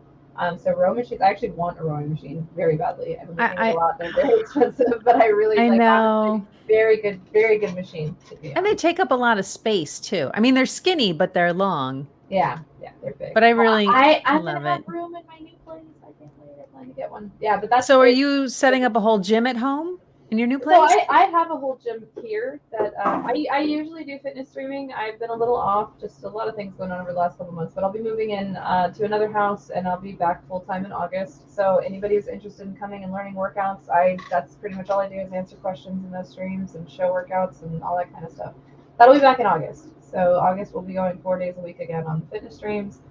So row machines. I actually want a rowing machine very badly. I've been looking at a I lot. They're very expensive, but I really I like. Honestly, know. very good machine to be And they on. take up a lot of space too. I mean, they're skinny, but they're long. Yeah, they're big. But I really I'm gonna love have it. room in my new place. I can't wait. I plan to get one. Yeah, but that's So are great. you setting up a whole gym at home in your new So place? I have a whole gym here that I usually do fitness streaming. I've been a little off, just a lot of things going on over the last couple months, but I'll be moving in to another house and I'll be back full time in August. So anybody who's interested in coming and learning workouts, that's pretty much all I do is answer questions in those streams and show workouts and all that kind of stuff. That'll be back in August. So August we'll be going 4 days a week again on the fitness streams,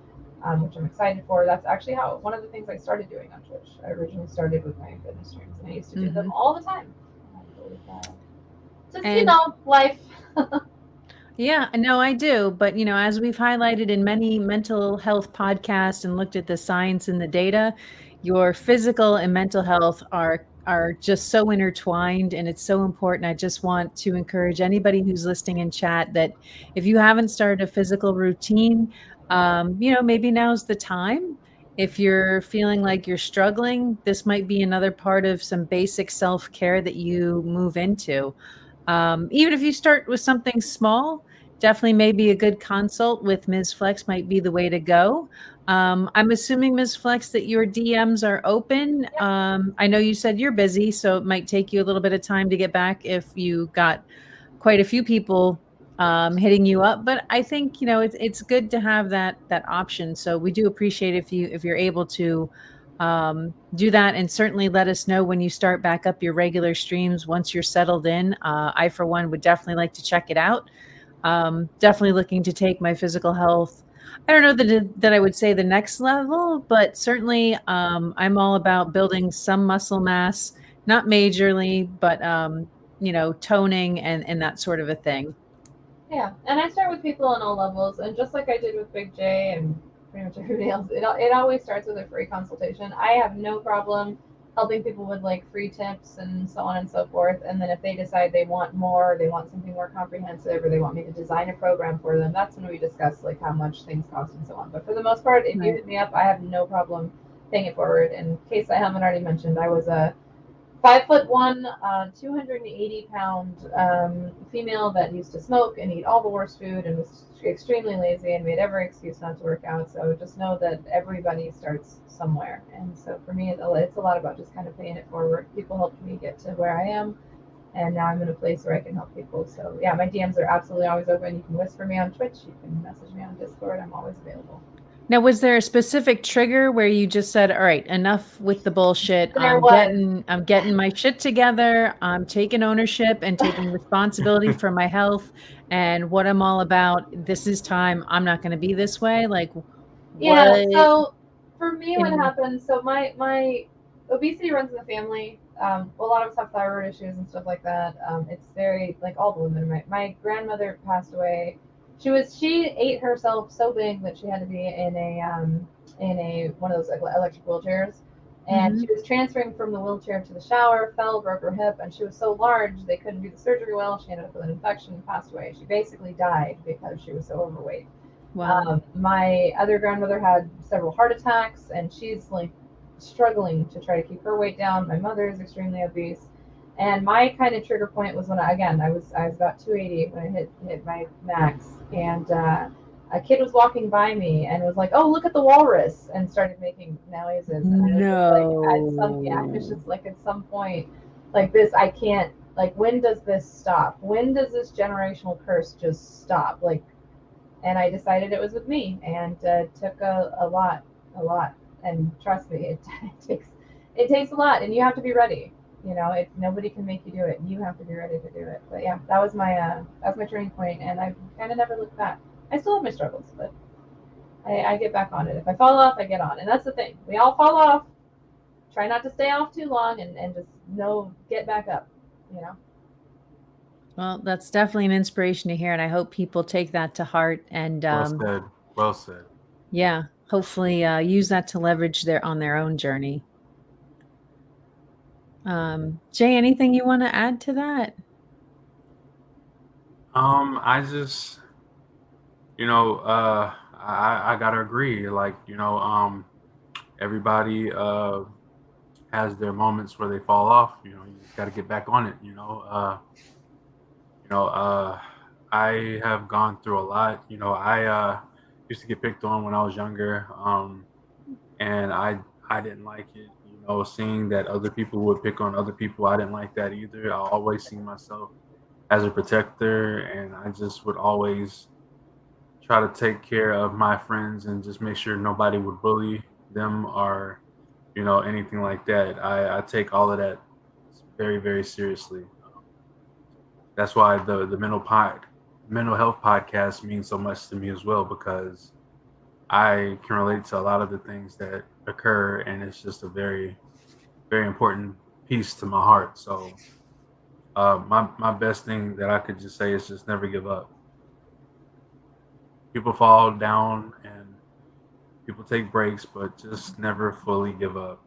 which I'm excited for. That's actually how one of the things I started doing on Twitch. I originally started with my fitness streams and I used to do them all the time. Just And life. yeah, no, I do. But, as we've highlighted in many mental health podcasts and looked at the science and the data, your physical and mental health are just so intertwined and it's so important. I just want to encourage anybody who's listening in chat that if you haven't started a physical routine, maybe now's the time. If you're feeling like you're struggling, this might be another part of some basic self-care that you move into. Even if you start with something small, definitely maybe a good consult with Ms. Flex might be the way to go. I'm assuming, Ms. Flex, that your DMs are open. Yep. I know you said you're busy, so it might take you a little bit of time to get back if you got quite a few people hitting you up. But I think it's good to have that option. So we do appreciate if you're able to do that, and certainly let us know when you start back up your regular streams once you're settled in. I, for one, would definitely like to check it out. Definitely looking to take my physical health. I don't know that I would say the next level, but certainly I'm all about building some muscle mass, not majorly, but toning and that sort of a thing. Yeah, and I start with people on all levels, and just like I did with Big J and pretty much everybody else, it always starts with a free consultation. I have no problem helping people with like free tips and so on and so forth. And then if they decide they want more, they want something more comprehensive, or they want me to design a program for them, that's when we discuss like how much things cost and so on. But for the most part, if you Right. hit me up, I have no problem paying it forward. In case I haven't already mentioned, I was a 5'1", 280-pound female that used to smoke and eat all the worst food and was extremely lazy and made every excuse not to work out. So just know that everybody starts somewhere. And so for me, it's a lot about just kind of paying it forward. People helped me get to where I am, and now I'm in a place where I can help people. So yeah, my DMs are absolutely always open. You can whisper me on Twitch. You can message me on Discord. I'm always available. Now, was there a specific trigger where you just said, "All right, enough with the bullshit. There was. I'm getting my shit together. I'm taking ownership and taking responsibility for my health and what I'm all about. This is time. I'm not going to be this way." Like, Yeah, what so for me, what can happened, so my obesity runs in the family. A lot of us have thyroid issues and stuff like that. It's very, like all the women. My grandmother passed away. She ate herself so big that she had to be in a one of those electric wheelchairs. And she Mhm. was transferring from the wheelchair to the shower, fell, broke her hip, and she was so large they couldn't do the surgery well. She ended up with an infection and passed away. She basically died because she was so overweight. Wow. My other grandmother had several heart attacks, and she's like struggling to try to keep her weight down. My mother is extremely obese, and my kind of trigger point was when I was about 280 when I hit my max, and a kid was walking by me and was like, "Oh, look at the walrus," and started making noises, and I was just like, I was No. just like, at some point, like this, I can't. Like, when does this stop? When does this generational curse just stop? Like, and I decided it was with me, and took a lot. And trust me, it takes a lot, and you have to be ready. Nobody can make you do it. You have to be ready to do it. But yeah, that was my turning point, and I've kind of never looked back. I still have my struggles, but I get back on it. If I fall off, I get on, and that's the thing. We all fall off. Try not to stay off too long, and just get back up. You know. Well, that's definitely an inspiration to hear, and I hope people take that to heart and, Well said. Well said. yeah, hopefully, use that to leverage on their own journey. Jay, anything you wanna add to that? I just, I gotta agree. Like, everybody has their moments where they fall off. You just gotta get back on it. You know, I have gone through a lot. I used to get picked on when I was younger, and I didn't like it. Seeing that other people would pick on other people, I didn't like that either. I always see myself as a protector, and I just would always try to take care of my friends and just make sure nobody would bully them or anything like that. I take all of that very, very seriously. That's why the mental health podcast means so much to me as well, because I can relate to a lot of the things that occur, and it's just a very, very important piece to my heart. So my best thing that I could just say is just never give up. People fall down and people take breaks, but just never fully give up.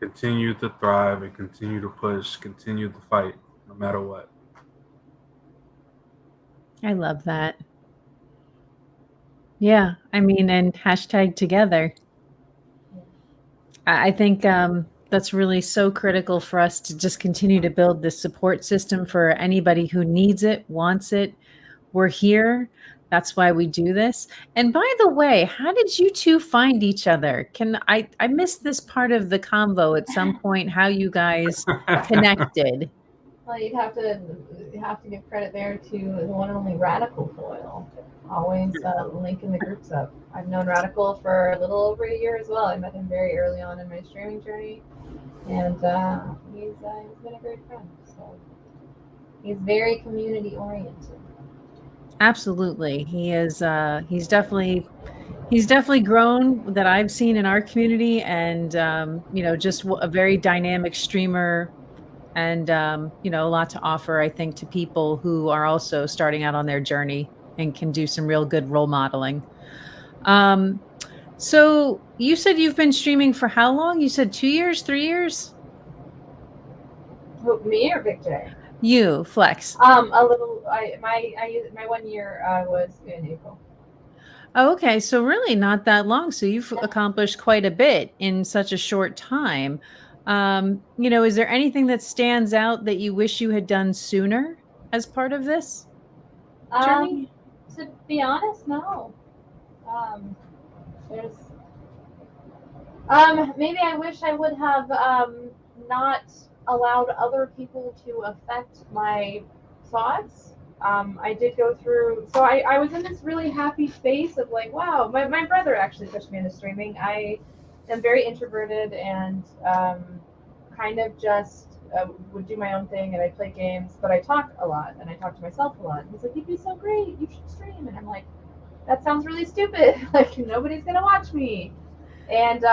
Continue to thrive and continue to push, continue to fight, no matter what. I love that. Yeah, I mean, and hashtag together. I think that's really so critical for us to just continue to build this support system for anybody who needs it, wants it. We're here. That's why we do this. And by the way, how did you two find each other? I missed this part of the convo at some point, how you guys connected. Well, you have to give credit there to the one and only Radical Foil. Always linking the groups up. I've known Radical for a little over a year as well. I met him very early on in my streaming journey, and he's been a great friend. So he's very community oriented. Absolutely. He is he's definitely grown that I've seen in our community, and just a very dynamic streamer, and a lot to offer, I think, to people who are also starting out on their journey and can do some real good role modeling. So you said you've been streaming for how long? You said 2 years, 3 years? Who, me or Big J? You, Flex. A little. My 1 year was in April. Oh, okay. So really not that long. So you've accomplished quite a bit in such a short time. Is there anything that stands out that you wish you had done sooner as part of this journey? To be honest, no. There's maybe I wish I would have not allowed other people to affect my thoughts. I did go through, so I was in this really happy space of like, wow, my brother actually pushed me into streaming. I am very introverted and kind of just would do my own thing, and I play games, but I talk a lot and I talk to myself a lot. And he's like, you'd be so great, you should stream. And I'm like, that sounds really stupid. Like, nobody's going to watch me. And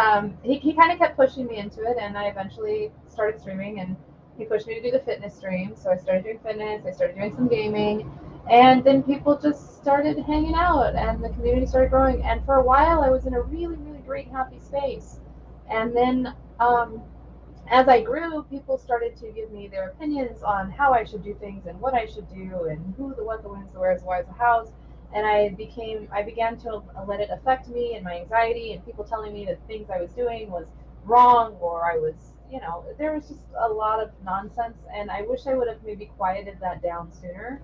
he kind of kept pushing me into it, and I eventually started streaming, and he pushed me to do the fitness stream. So I started doing fitness, I started doing some gaming, and then people just started hanging out, and the community started growing. And for a while, I was in a really, really great, happy space. And then as I grew, people started to give me their opinions on how I should do things and what I should do and who, the what, the whens, the wheres, the whys, the hows. And I began to let it affect me and my anxiety, and people telling me that things I was doing was wrong, or I was, there was just a lot of nonsense. And I wish I would have maybe quieted that down sooner.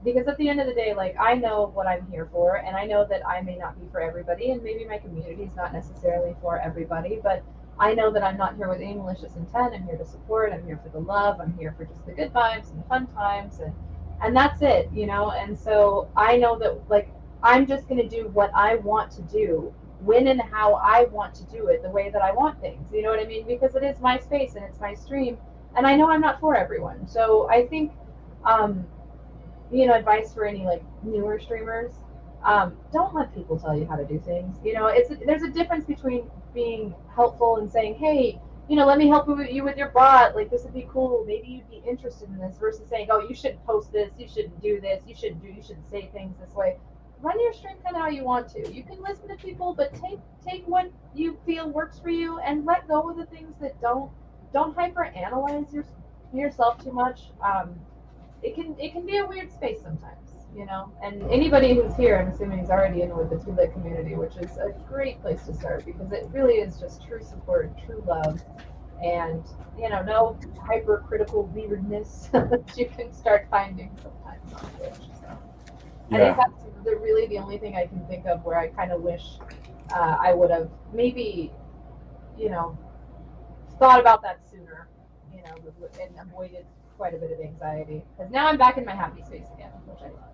Because at the end of the day, like, I know what I'm here for, and I know that I may not be for everybody, and maybe my community is not necessarily for everybody, but I know that I'm not here with any malicious intent. I'm here to support. I'm here for the love. I'm here for just the good vibes and the fun times, and that's it, And so I know that, like, I'm just going to do what I want to do, when and how I want to do it, the way that I want things. You know what I mean? Because it is my space and it's my stream, and I know I'm not for everyone. So I think, um, advice for any like newer streamers: don't let people tell you how to do things. There's a difference between being helpful and saying, hey, let me help you with your bot. Like, this would be cool. Maybe you'd be interested in this, versus saying, oh, you shouldn't post this. You shouldn't do this. You shouldn't say things this way. Run your stream kind of how you want to. You can listen to people, but take what you feel works for you, and let go of the things that don't hyper analyze yourself too much. It can be a weird space sometimes. And anybody who's here, I'm assuming, is already in with the Too Lit community, which is a great place to start, because it really is just true support, true love, and no hypercritical weirdness that you can start finding sometimes on Twitch. So I think Yeah. that's really the only thing I can think of where I kind of wish I would have maybe you know thought about that sooner, and avoided quite a bit of anxiety, because now I'm back in my happy space again, which I love.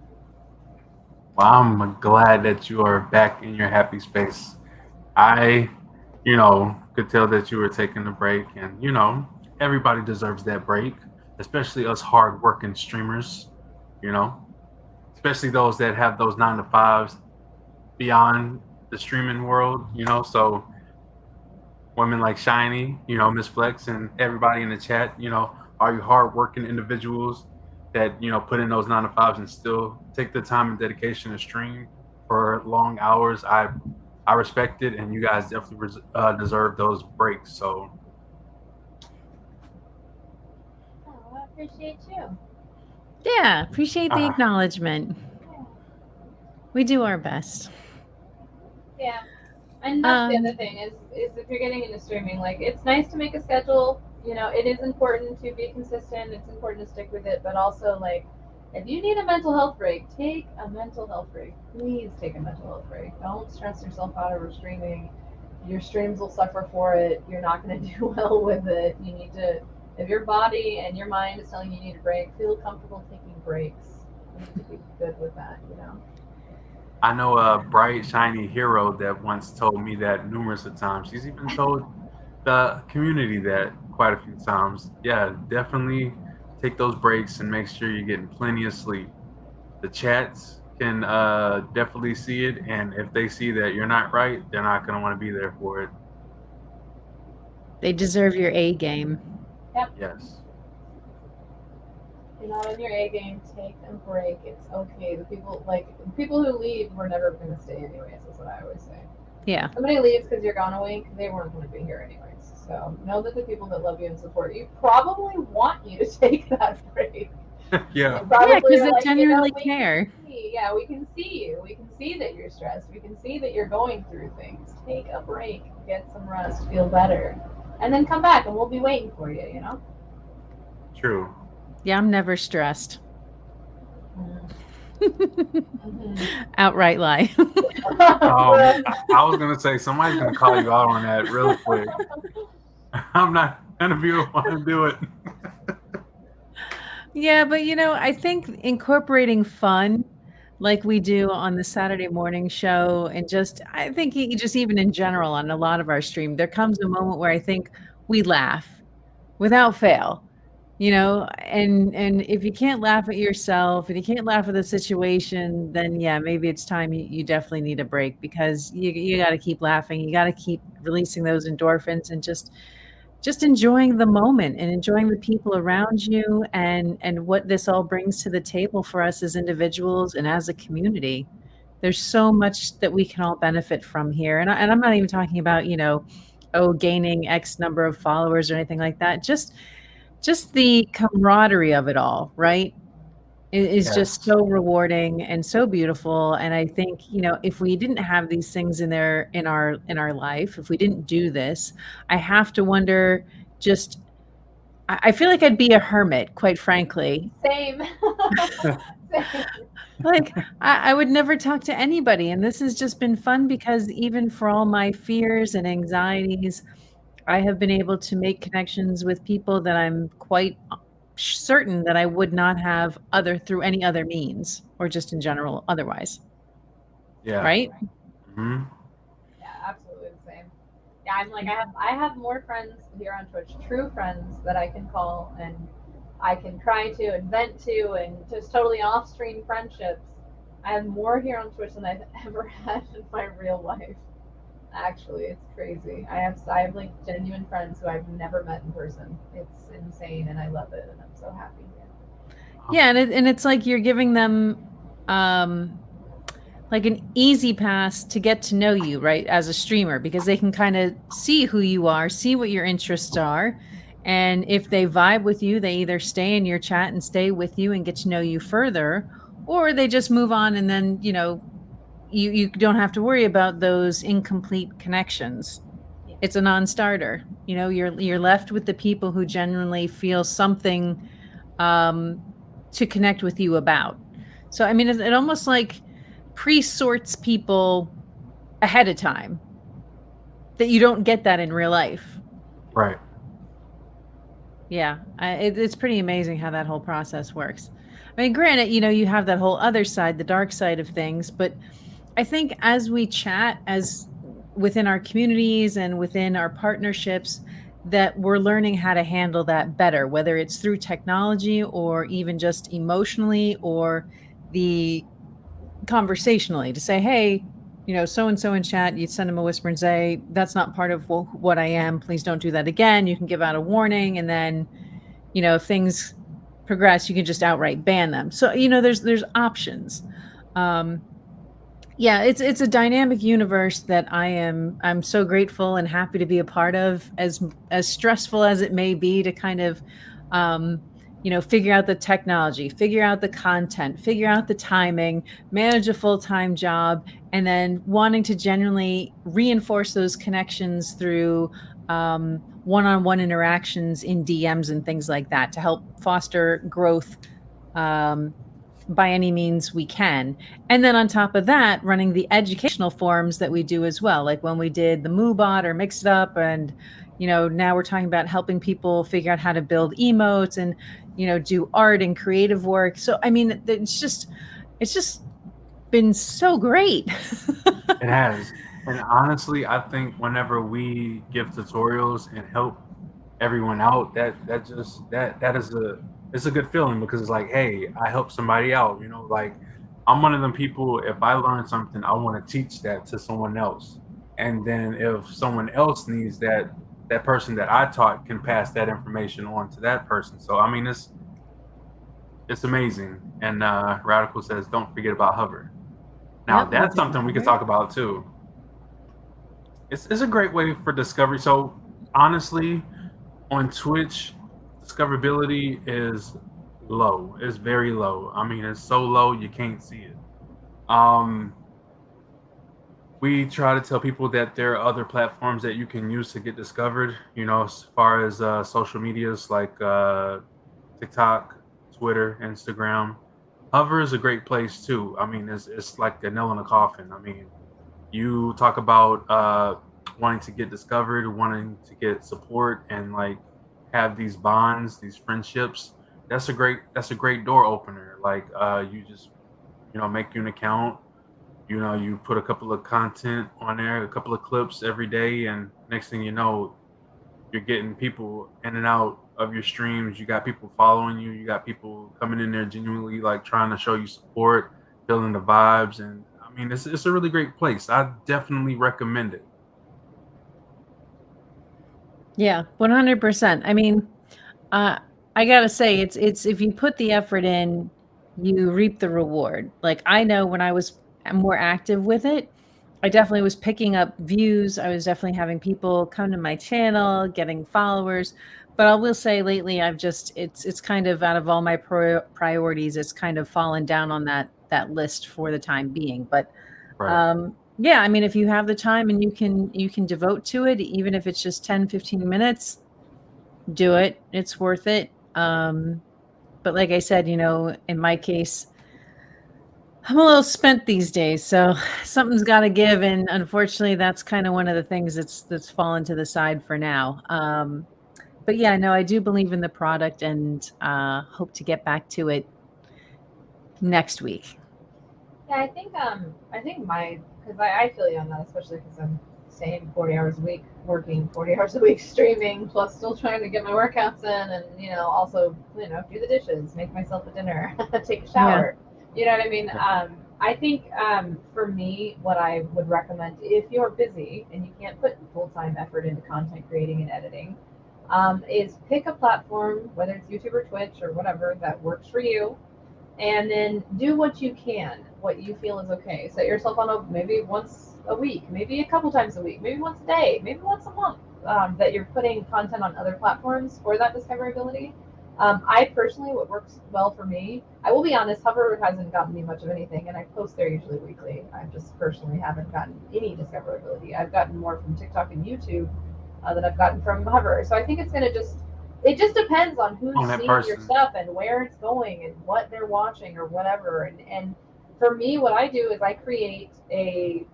Well, I'm glad that you are back in your happy space. I, could tell that you were taking a break, and everybody deserves that break, especially us hard-working streamers. You know, especially those that have those 9 to 5s beyond the streaming world. So women like Shiny, Miss Flex, and everybody in the chat, are you hardworking individuals that put in those 9 to 5s and still take the time and dedication to stream for long hours? I respect it, and you guys definitely deserve those breaks. So Oh, I appreciate you. Yeah, appreciate the acknowledgement. Yeah. We do our best. Yeah. And that's the other Um, thing is if you're getting into streaming, like, it's nice to make a schedule. It is important to be consistent. It's important to stick with it, but also, like, if you need a mental health break, take a mental health break. Please take a mental health break. Don't stress yourself out over streaming. Your streams will suffer for it. You're not going to do well with it. You need to, if your body and your mind is telling you need a break, feel comfortable taking breaks. You need to be good with that. I know a bright, shiny hero that once told me that numerous of times. She's even told the community that quite a few times. Yeah, definitely take those breaks and make sure you're getting plenty of sleep. The chats can definitely see it, and if they see that you're not right, they're not going to want to be there for it. they deserve your A game. Yep. Yes. You're not on your A game, take a break. It's okay. The people who leave were never going to stay anyways. Is what I always say. Yeah. Somebody leaves because you're gone a week, they weren't going to be here anyways. So know that the people that love you and support you probably want you to take that break. Yeah. Probably Yeah, because are they like, genuinely we care. can see, yeah, we can see you. We can see that you're stressed. We can see that you're going through things. Take a break, get some rest, feel better, and then come back, and we'll be waiting for you. True. Yeah, I'm never stressed. Mm-hmm. Outright lie. I was gonna say somebody's gonna call you out on that real quick. I'm not gonna be the one to do it. Yeah, but I think incorporating fun like we do on the Saturday morning show, and just I think just even in general on a lot of our stream, there comes a moment where I think we laugh without fail. And if you can't laugh at yourself and you can't laugh at the situation, then yeah, maybe it's time you definitely need a break, because you got to keep laughing. You got to keep releasing those endorphins, and just enjoying the moment and enjoying the people around you, and what this all brings to the table for us as individuals and as a community. There's so much that we can all benefit from here. And I'm not even talking about, gaining X number of followers or anything like that. Just the camaraderie of it all, right? It is just Yes. so rewarding and so beautiful. And I think, if we didn't have these things in our life, if we didn't do this, I have to wonder, just I feel like I'd be a hermit, quite frankly. Same. Same. Like, I would never talk to anybody. And this has just been fun, because even for all my fears and anxieties, I have been able to make connections with people that I'm quite certain that I would not have through any other means, or just in general otherwise. Yeah. right? Hmm. Yeah, absolutely the same. Yeah, I'm like I have more friends here on Twitch, true friends that I can call and I can cry to and vent to and just totally off screen friendships. I have more here on Twitch than I've ever had in my real life. Actually, it's crazy. I have like genuine friends who I've never met in person. It's insane and I love it and I'm so happy here. Yeah, and it's like you're giving them um like an easy pass to get to know you, right, as a streamer because they can kind of see who you are, see what your interests are, and if they vibe with you, they either stay in your chat and stay with you and get to know you further, or they just move on and then, you don't have to worry about those incomplete connections. Yeah. It's a non-starter. You're left with the people who genuinely feel something um, to connect with you about. So, I mean, it almost like pre-sorts people ahead of time that you don't get that in real life. Right. Yeah, it's pretty amazing how that whole process works. I mean, granted, you have that whole other side, the dark side of things, but I think as we chat, as within our communities and within our partnerships, that we're learning how to handle that better, whether it's through technology or even just emotionally or the conversationally to say, hey, so and so in chat, you'd send them a whisper and say, that's not part of what I am. Please don't do that again. You can give out a warning. And then, if things progress, you can just outright ban them. So, there's options. Um, yeah, it's a dynamic universe that I'm so grateful and happy to be a part of, as stressful as it may be to kind of um figure out the technology, figure out the content, figure out the timing, manage a full-time job, and then wanting to genuinely reinforce those connections through one-on-one interactions in DMs and things like that to help foster growth um, by any means we can. And then on top of that, running the educational forums that we do as well, like when we did the MooBot or Mix It Up, and now we're talking about helping people figure out how to build emotes and do art and creative work. So I mean, it's just been so great. It has. And honestly, I think whenever we give tutorials and help everyone out, that is a it's a good feeling because it's like, hey, I helped somebody out. Like I'm one of them people. If I learn something, I want to teach that to someone else, and then if someone else needs that, that person that I taught can pass that information on to that person. So I mean, it's amazing. And Radical says, don't forget about Hover. Now Yep, we'll that's do something we could that. talk about too. It's a great way for discovery. So honestly, on Twitch, discoverability is low. It's very low. I mean, it's so low you can't see it. Um, we try to tell people that there are other platforms that you can use to get discovered. As far as social medias like TikTok, Twitter, Instagram. Hover is a great place too. I mean, it's like a nail in a coffin. I mean, you talk about wanting to get discovered, wanting to get support, and like have these bonds, these friendships. That's a great door opener. Like you just make you an account. You put a couple of content on there, a couple of clips every day, and next thing you know, you're getting people in and out of your streams. You got people following you. You got people coming in there genuinely like trying to show you support, feeling the vibes, and I mean it's a really great place. I definitely recommend it. Yeah, 100%. I mean, Uh, I gotta say, it's if you put the effort in, you reap the reward. Like, I know when I was more active with it, I definitely was picking up views. I was definitely having people come to my channel, getting followers. But I will say lately, it's kind of out of all my priorities, it's kind of fallen down on that list for the time being. But Right. yeah, I mean, if you have the time and you can devote to it, even if it's just 10-15 minutes, do it. It's worth it. But like I said, in my case, I'm a little spent these days, so something's got to give, and unfortunately, that's kind of one of the things that's fallen to the side for now. But yeah, no, I do believe in the product, and hope to get back to it next week. Yeah, I think my because I feel you on that, especially because I'm staying 40 hours a week, working 40 hours a week, streaming, plus still trying to get my workouts in, and also do the dishes, make myself a dinner, take a Yeah. shower. You know what I mean? Yeah. I think for me, what I would recommend if you're busy and you can't put full time effort into content creating and editing, is pick a platform, whether it's YouTube or Twitch or whatever that works for you, and then do what you can, what you feel is okay. Set yourself on a maybe once a week, maybe a couple times a week, maybe once a day, maybe once a month, that you're putting content on other platforms for that discoverability. I personally, what works well for me, I will be honest, Hover hasn't gotten me much of anything, and I post there usually weekly. I just personally haven't gotten any discoverability. I've gotten more from TikTok and YouTube than I've gotten from Hover. So I think it's going to just it just depends on who's On that seeing your person. stuff and where it's going and what they're watching or whatever. And for me, what I do is I create a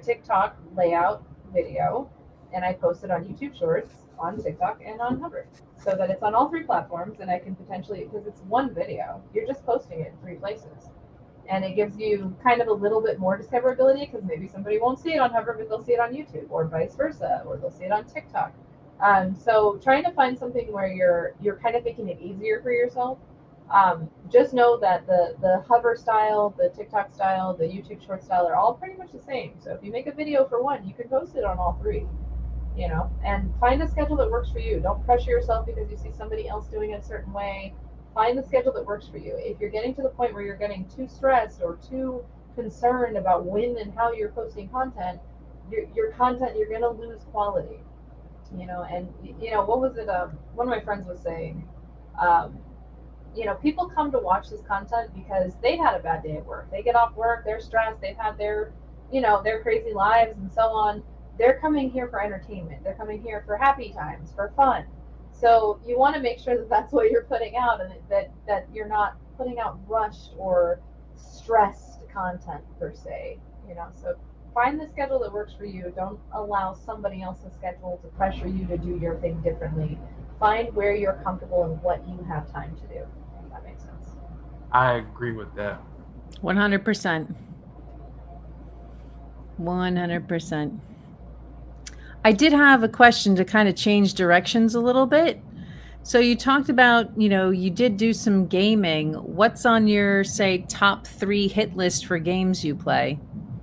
TikTok layout video, and I post it on YouTube Shorts, on TikTok, and on Hover, so that it's on all three platforms, and I can potentially, because it's one video, you're just posting it in three places. And it gives you kind of a little bit more discoverability because maybe somebody won't see it on Hover, but they'll see it on YouTube, or vice versa, or they'll see it on TikTok. So trying to find something where you're kind of making it easier for yourself. Just know that the Hover style, the TikTok style, the YouTube short style are all pretty much the same. So if you make a video for one, you can post it on all three. And find a schedule that works for you. Don't pressure yourself because you see somebody else doing it a certain way. Find the schedule that works for you. If you're getting to the point where you're getting too stressed or too concerned about when and how you're posting content, your content, you're going to lose quality. And what was it? One of my friends was saying, um, people come to watch this content because they've had a bad day at work. They get off work, they're stressed, they've had their crazy lives and so on. They're coming here for entertainment. They're coming here for happy times, for fun. So you want to make sure that that's what you're putting out, and that you're not putting out rushed or stressed content per se. So find the schedule that works for you. Don't allow somebody else's schedule to pressure you to do your thing differently. Find where you're comfortable and what you have time to do. If that makes sense. I agree with that. 100%. 100%. I did have a question to kind of change directions a little bit. So you talked about, you did do some gaming. What's on your, say, top 3 hit list for games you play?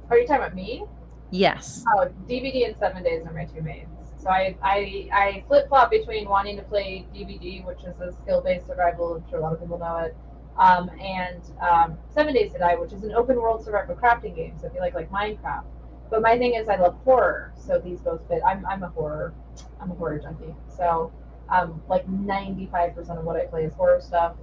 Are you talking about me? Yes. Oh, DVD and 7 Days are my two mains. So I flip flop between wanting to play DVD, which is a skill based survival. I'm sure a lot of people know it. And 7 Days to Die, which is an open world survival crafting game. So if you like Minecraft, but my thing is I love horror, so these both fit. I'm a horror junkie. So like 95% of what I play is horror stuff.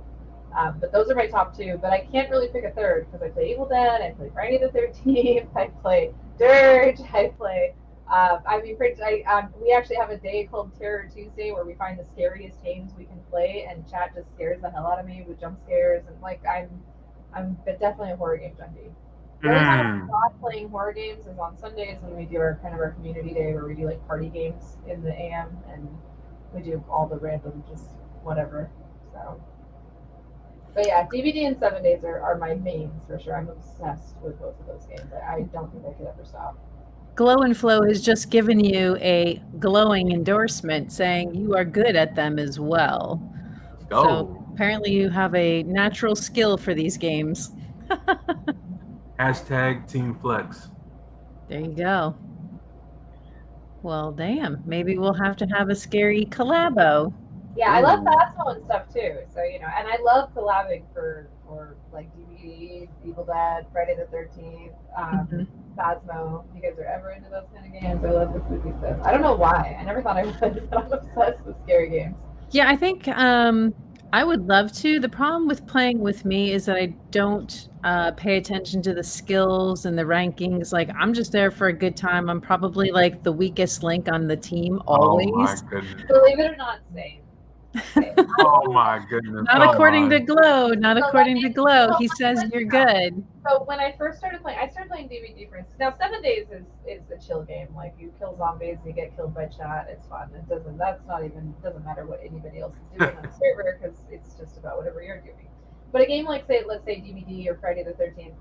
But those are my top two. But I can't really pick a third because I play Evil Dead, I play Friday the 13th, I play Dirge, I play. We actually have a day called Terror Tuesday where we find the scariest games we can play, and chat just scares the hell out of me with jump scares, and I'm definitely a horror game junkie. The only time I'm Mm. not playing horror games is on Sundays when we do our community day where we do like party games in the AM, and we do all the random just whatever. So but yeah, DVD and 7 Days are my mains for sure. I'm obsessed with both of those games. I don't think I could ever stop. Glow and Flow has just given you a glowing endorsement saying you are good at them as well. Let's So go. apparently you have a natural skill for these games. Hashtag Team Flex. There you go. Well, damn. Maybe we'll have a scary collabo. Yeah, I love Ooh. Phasmo and stuff too. So and I love collabing for like DVD, Evil Dead, Friday the 13th, Mhm. Phasmo. If you guys are ever into those kind of games, I love the spooky stuff. I don't know why. I never thought I would, but I'm obsessed with scary games. Yeah, I think I would love to. The problem with playing with me is that I don't pay attention to the skills and the rankings. Like, I'm just there for a good time. I'm probably like the weakest link on the team Oh my always. goodness. Believe it or not, same. Same. Oh my goodness. Not Come according to on. Glow. Not So let according to me. Glow. So He says you're good. So when I first started playing, I started playing DVD for instance. Now 7 Days is a chill game. Like you kill zombies, you get killed by chat. It's fun. It doesn't. That's not even. Doesn't matter what anybody else is doing on the server because it's just about whatever you're doing. But a game like let's say DVD or Friday the 13th,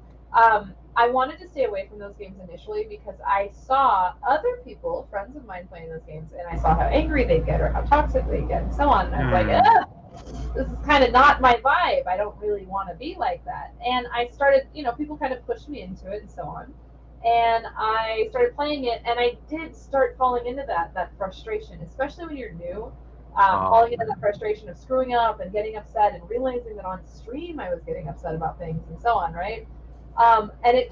I wanted to stay away from those games initially because I saw other people, friends of mine, playing those games, and I saw how angry they get or how toxic they get, and so on. And I was like, this is kind of not my vibe. I don't really want to be like that. And I started, people kind of pushed me into it and so on. And I started playing it, and I did start falling into that frustration, especially when you're new. Falling into that frustration of screwing up and getting upset and realizing that on stream I was getting upset about things and so on, right? And it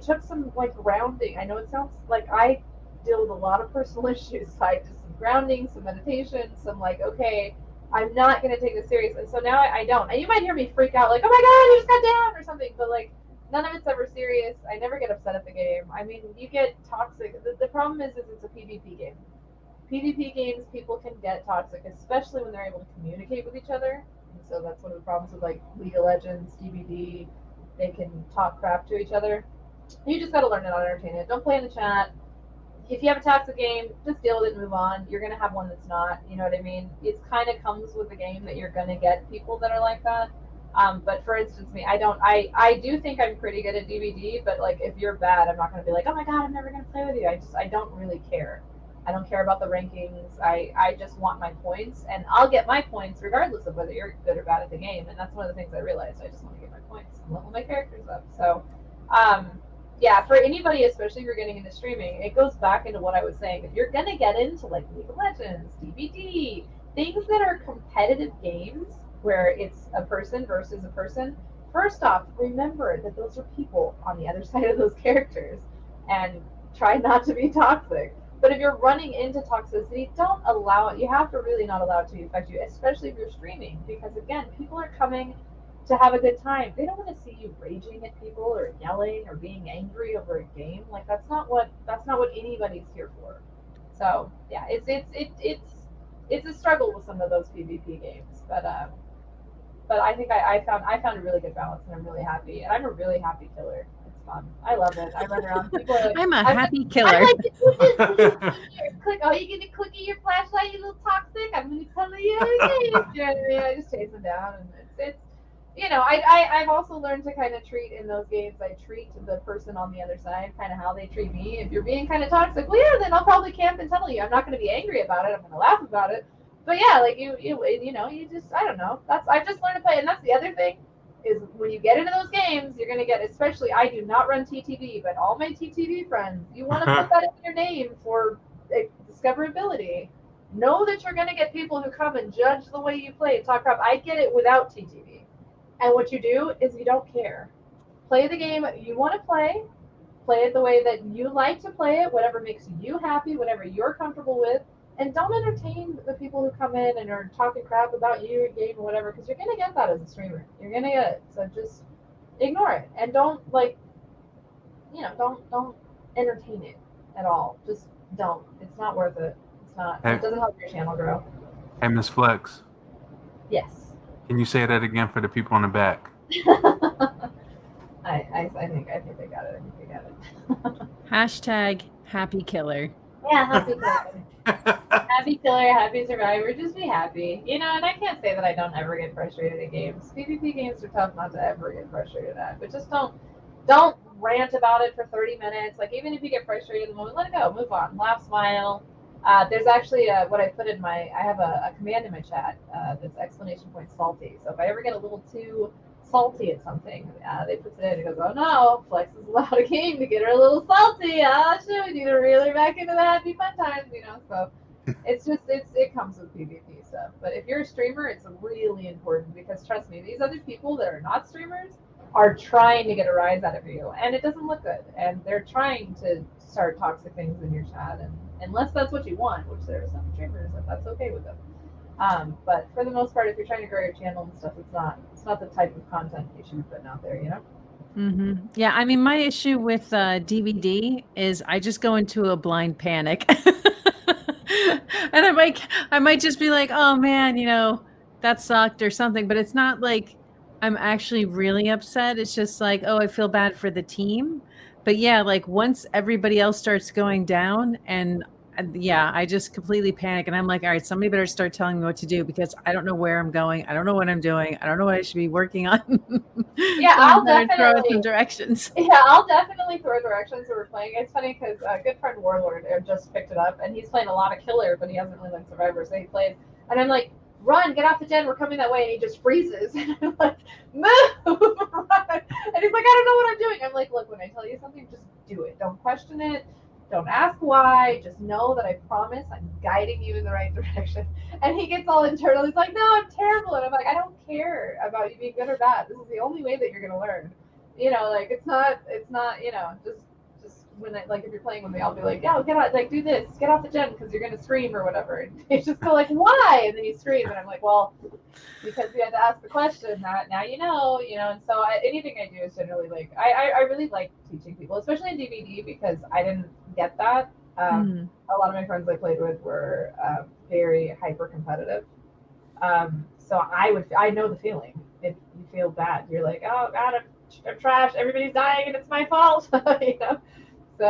took some like grounding. I know it sounds like I deal with a lot of personal issues, so I did some grounding, some meditation, some like, okay, I'm not gonna take this serious. And so now I don't. And you might hear me freak out like, oh my god, you just got down or something, but like none of it's ever serious. I never get upset at the game. I mean, you get toxic. The problem is it's a PvP game. PvP games, people can get toxic, especially when they're able to communicate with each other. And so that's one of the problems with like League of Legends, DBD. They can talk crap to each other. You just gotta learn to not entertain it. Don't play in the chat. If you have a toxic game, just deal with it and move on. You're gonna have one that's not. You know what I mean? It kind of comes with the game that you're gonna get people that are like that. But for instance, me, I don't. I do think I'm pretty good at DVD, but like if you're bad, I'm not gonna be like, oh my god, I'm never gonna play with you. I don't really care. I don't care about the rankings. I just want my points, and I'll get my points regardless of whether you're good or bad at the game. And that's one of the things I realized. I just want to get my points and level my characters up. So, um, yeah, for anybody, especially if you're getting into streaming, it goes back into what I was saying. If you're gonna get into like League of Legends, DBD, things that are competitive games where it's a person versus a person, first off, remember that those are people on the other side of those characters, and try not to be toxic. But if you're running into toxicity, don't allow it. You have to really not allow it to affect you, especially if you're streaming, because again, people are coming to have a good time. They don't want to see you raging at people or yelling or being angry over a game. Like that's not what anybody's here for. So yeah, it's a struggle with some of those PvP games, but I think I found a really good balance, and I'm really happy. And I'm a really happy killer. It's fun. I love it. I run around. People are like, I'm a I'm, happy I'm killer. like, put this here. Click. Oh, you gonna click your flashlight, you little toxic. I'm gonna color you everything. Yeah, I just chase them down, and it's. I've also learned to kind of treat in those games. I treat the person on the other side kind of how they treat me. If you're being kind of toxic, well, yeah, then I'll probably camp and tell you. I'm not going to be angry about it. I'm going to laugh about it. But yeah, like you just I don't know. I've just learned to play, and that's the other thing is when you get into those games, you're gonna get. Especially, I do not run TTV, but all my TTV friends, you want to put that in your name for discoverability. Know that you're gonna get people who come and judge the way you play and talk crap. I get it without TTV, and what you do is you don't care. Play the game you want to play. Play it the way that you like to play it, whatever makes you happy, whatever you're comfortable with, and don't entertain the people who come in and are talking crap about you, your game, or whatever, because you're gonna get that as a streamer. You're gonna get it. So just ignore it and don't don't entertain it at all. Just don't. It's not worth it. It's not. Hey, It doesn't help your channel grow. hey, Miss Flex, Yes. can you say that again for the people in the back? I think they got it. I think they got it. Hashtag happy killer. Yeah, happy killer. Happy killer, happy survivor, just be happy. And I can't say that I don't ever get frustrated at games. PvP games are tough not to ever get frustrated at. But just don't rant about it for 30 minutes. Like even if you get frustrated in the moment, let it go, move on, laugh, smile. There's actually what I put in I have a command in my chat that's exclamation point salty. So if I ever get a little too salty at something, they put it in and goes, oh no, Flex is allowed a game to get her a little salty. Oh shit, we need to reel her back into the happy fun times, so it comes with PvP stuff. But if you're a streamer, it's really important because trust me, these other people that are not streamers are trying to get a rise out of you, and it doesn't look good. And they're trying to start toxic things in your chat, and unless that's what you want, which there are some streamers that's okay with them. But for the most part, if you're trying to grow your channel and stuff, it's not the type of content you should be putting out there, Mm-hmm. Yeah, I mean, my issue with DVD is I just go into a blind panic, and I might just be like, oh man, that sucked or something. But it's not like I'm actually really upset. It's just like, oh, I feel bad for the team. But yeah, like once everybody else starts going down and yeah, I just completely panic, and I'm like, all right, somebody better start telling me what to do because I don't know where I'm going. I don't know what I'm doing. I don't know what I should be working on. Yeah, Someone better throw in some directions. Yeah, I'll definitely throw directions when we're playing. It's funny because a good friend Warlord just picked it up, and he's playing a lot of Killer, but he hasn't really done Survivor, so he plays. And I'm like, run, get off the gen, we're coming that way, and he just freezes. And I'm like, move, run. And he's like, I don't know what I'm doing. I'm like, look, when I tell you something, just do it. Don't question it. Don't ask why. Just know that I promise I'm guiding you in the right direction. And he gets all internal. He's like, no, I'm terrible. And I'm like, I don't care about you being good or bad. This is the only way that you're going to learn. Like it's not, just when like if you're playing with me, I'll be like, yeah, get out, like do this, get off the gen because you're gonna scream or whatever. And you just go like, why? And then you scream, and I'm like, well, because we had to ask the question. Now And so anything I do is generally like, I really like teaching people, especially in DVD because I didn't get that. A lot of my friends I played with were very hyper competitive. So I know the feeling. If you feel bad, you're like, oh God, I'm trash. Everybody's dying, and it's my fault. So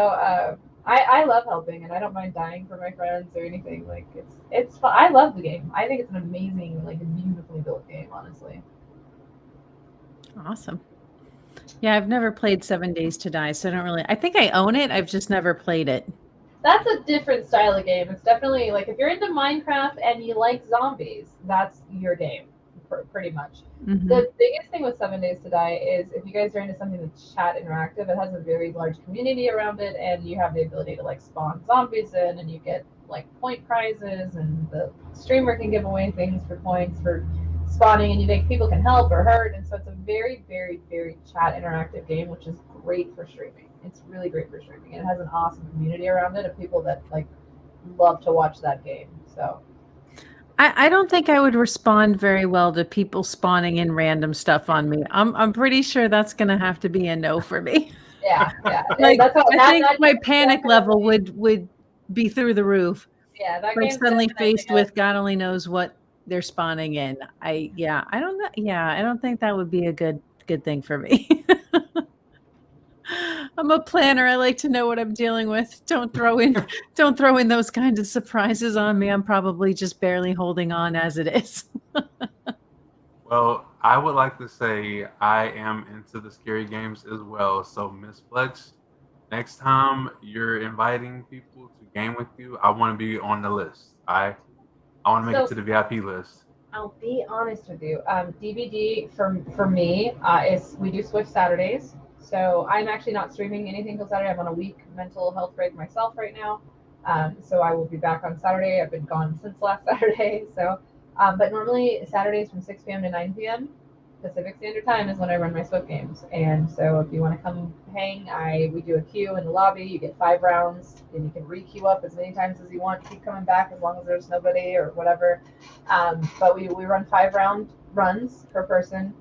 I love helping, and I don't mind dying for my friends or anything. Like it's fun. I love the game. I think it's an amazing, like beautifully built game. Honestly. Awesome. Yeah, I've never played 7 Days to Die, so I don't really. I think I own it. I've just never played it. That's a different style of game. It's definitely like if you're into Minecraft and you like zombies, that's your game, pretty much. Mm-hmm. The biggest thing with 7 Days to Die is if you guys are into something that's chat interactive, it has a very large community around it, and you have the ability to like spawn zombies in, and you get like point prizes, and the streamer can give away things for points for spawning, and you make people can help or hurt, and so it's a very, very, very chat interactive game, which is great for streaming. It's really great for streaming, and it has an awesome community around it of people that like love to watch that game. So I don't think I would respond very well to people spawning in random stuff on me. I'm pretty sure that's gonna have to be a no for me. yeah, Like that's how I think my game's panic level would be through the roof. yeah, that If I'm game's suddenly definitely faced with God only knows what they're spawning in. I don't know. Yeah, I don't think that would be a good thing for me. I'm a planner. I like to know what I'm dealing with. Don't throw in those kinds of surprises on me. I'm probably just barely holding on as it is. Well, I would like to say I am into the scary games as well. So, Miss Flex, next time you're inviting people to game with you, I want to be on the list. I want to make it So to the VIP list. I'll be honest with you. DVD for me is we do Swift Saturdays. So I'm actually not streaming anything till Saturday. I'm on a week mental health break myself right now. So I will be back on Saturday. I've been gone since last Saturday. So, but normally Saturdays from 6 p.m. to 9 p.m. Pacific Standard Time is when I run my Swift games. And so if you want to come hang, we do a queue in the lobby. You get 5 rounds, and you can re-queue up as many times as you want. Keep coming back as long as there's nobody or whatever. But we run 5 round runs per person.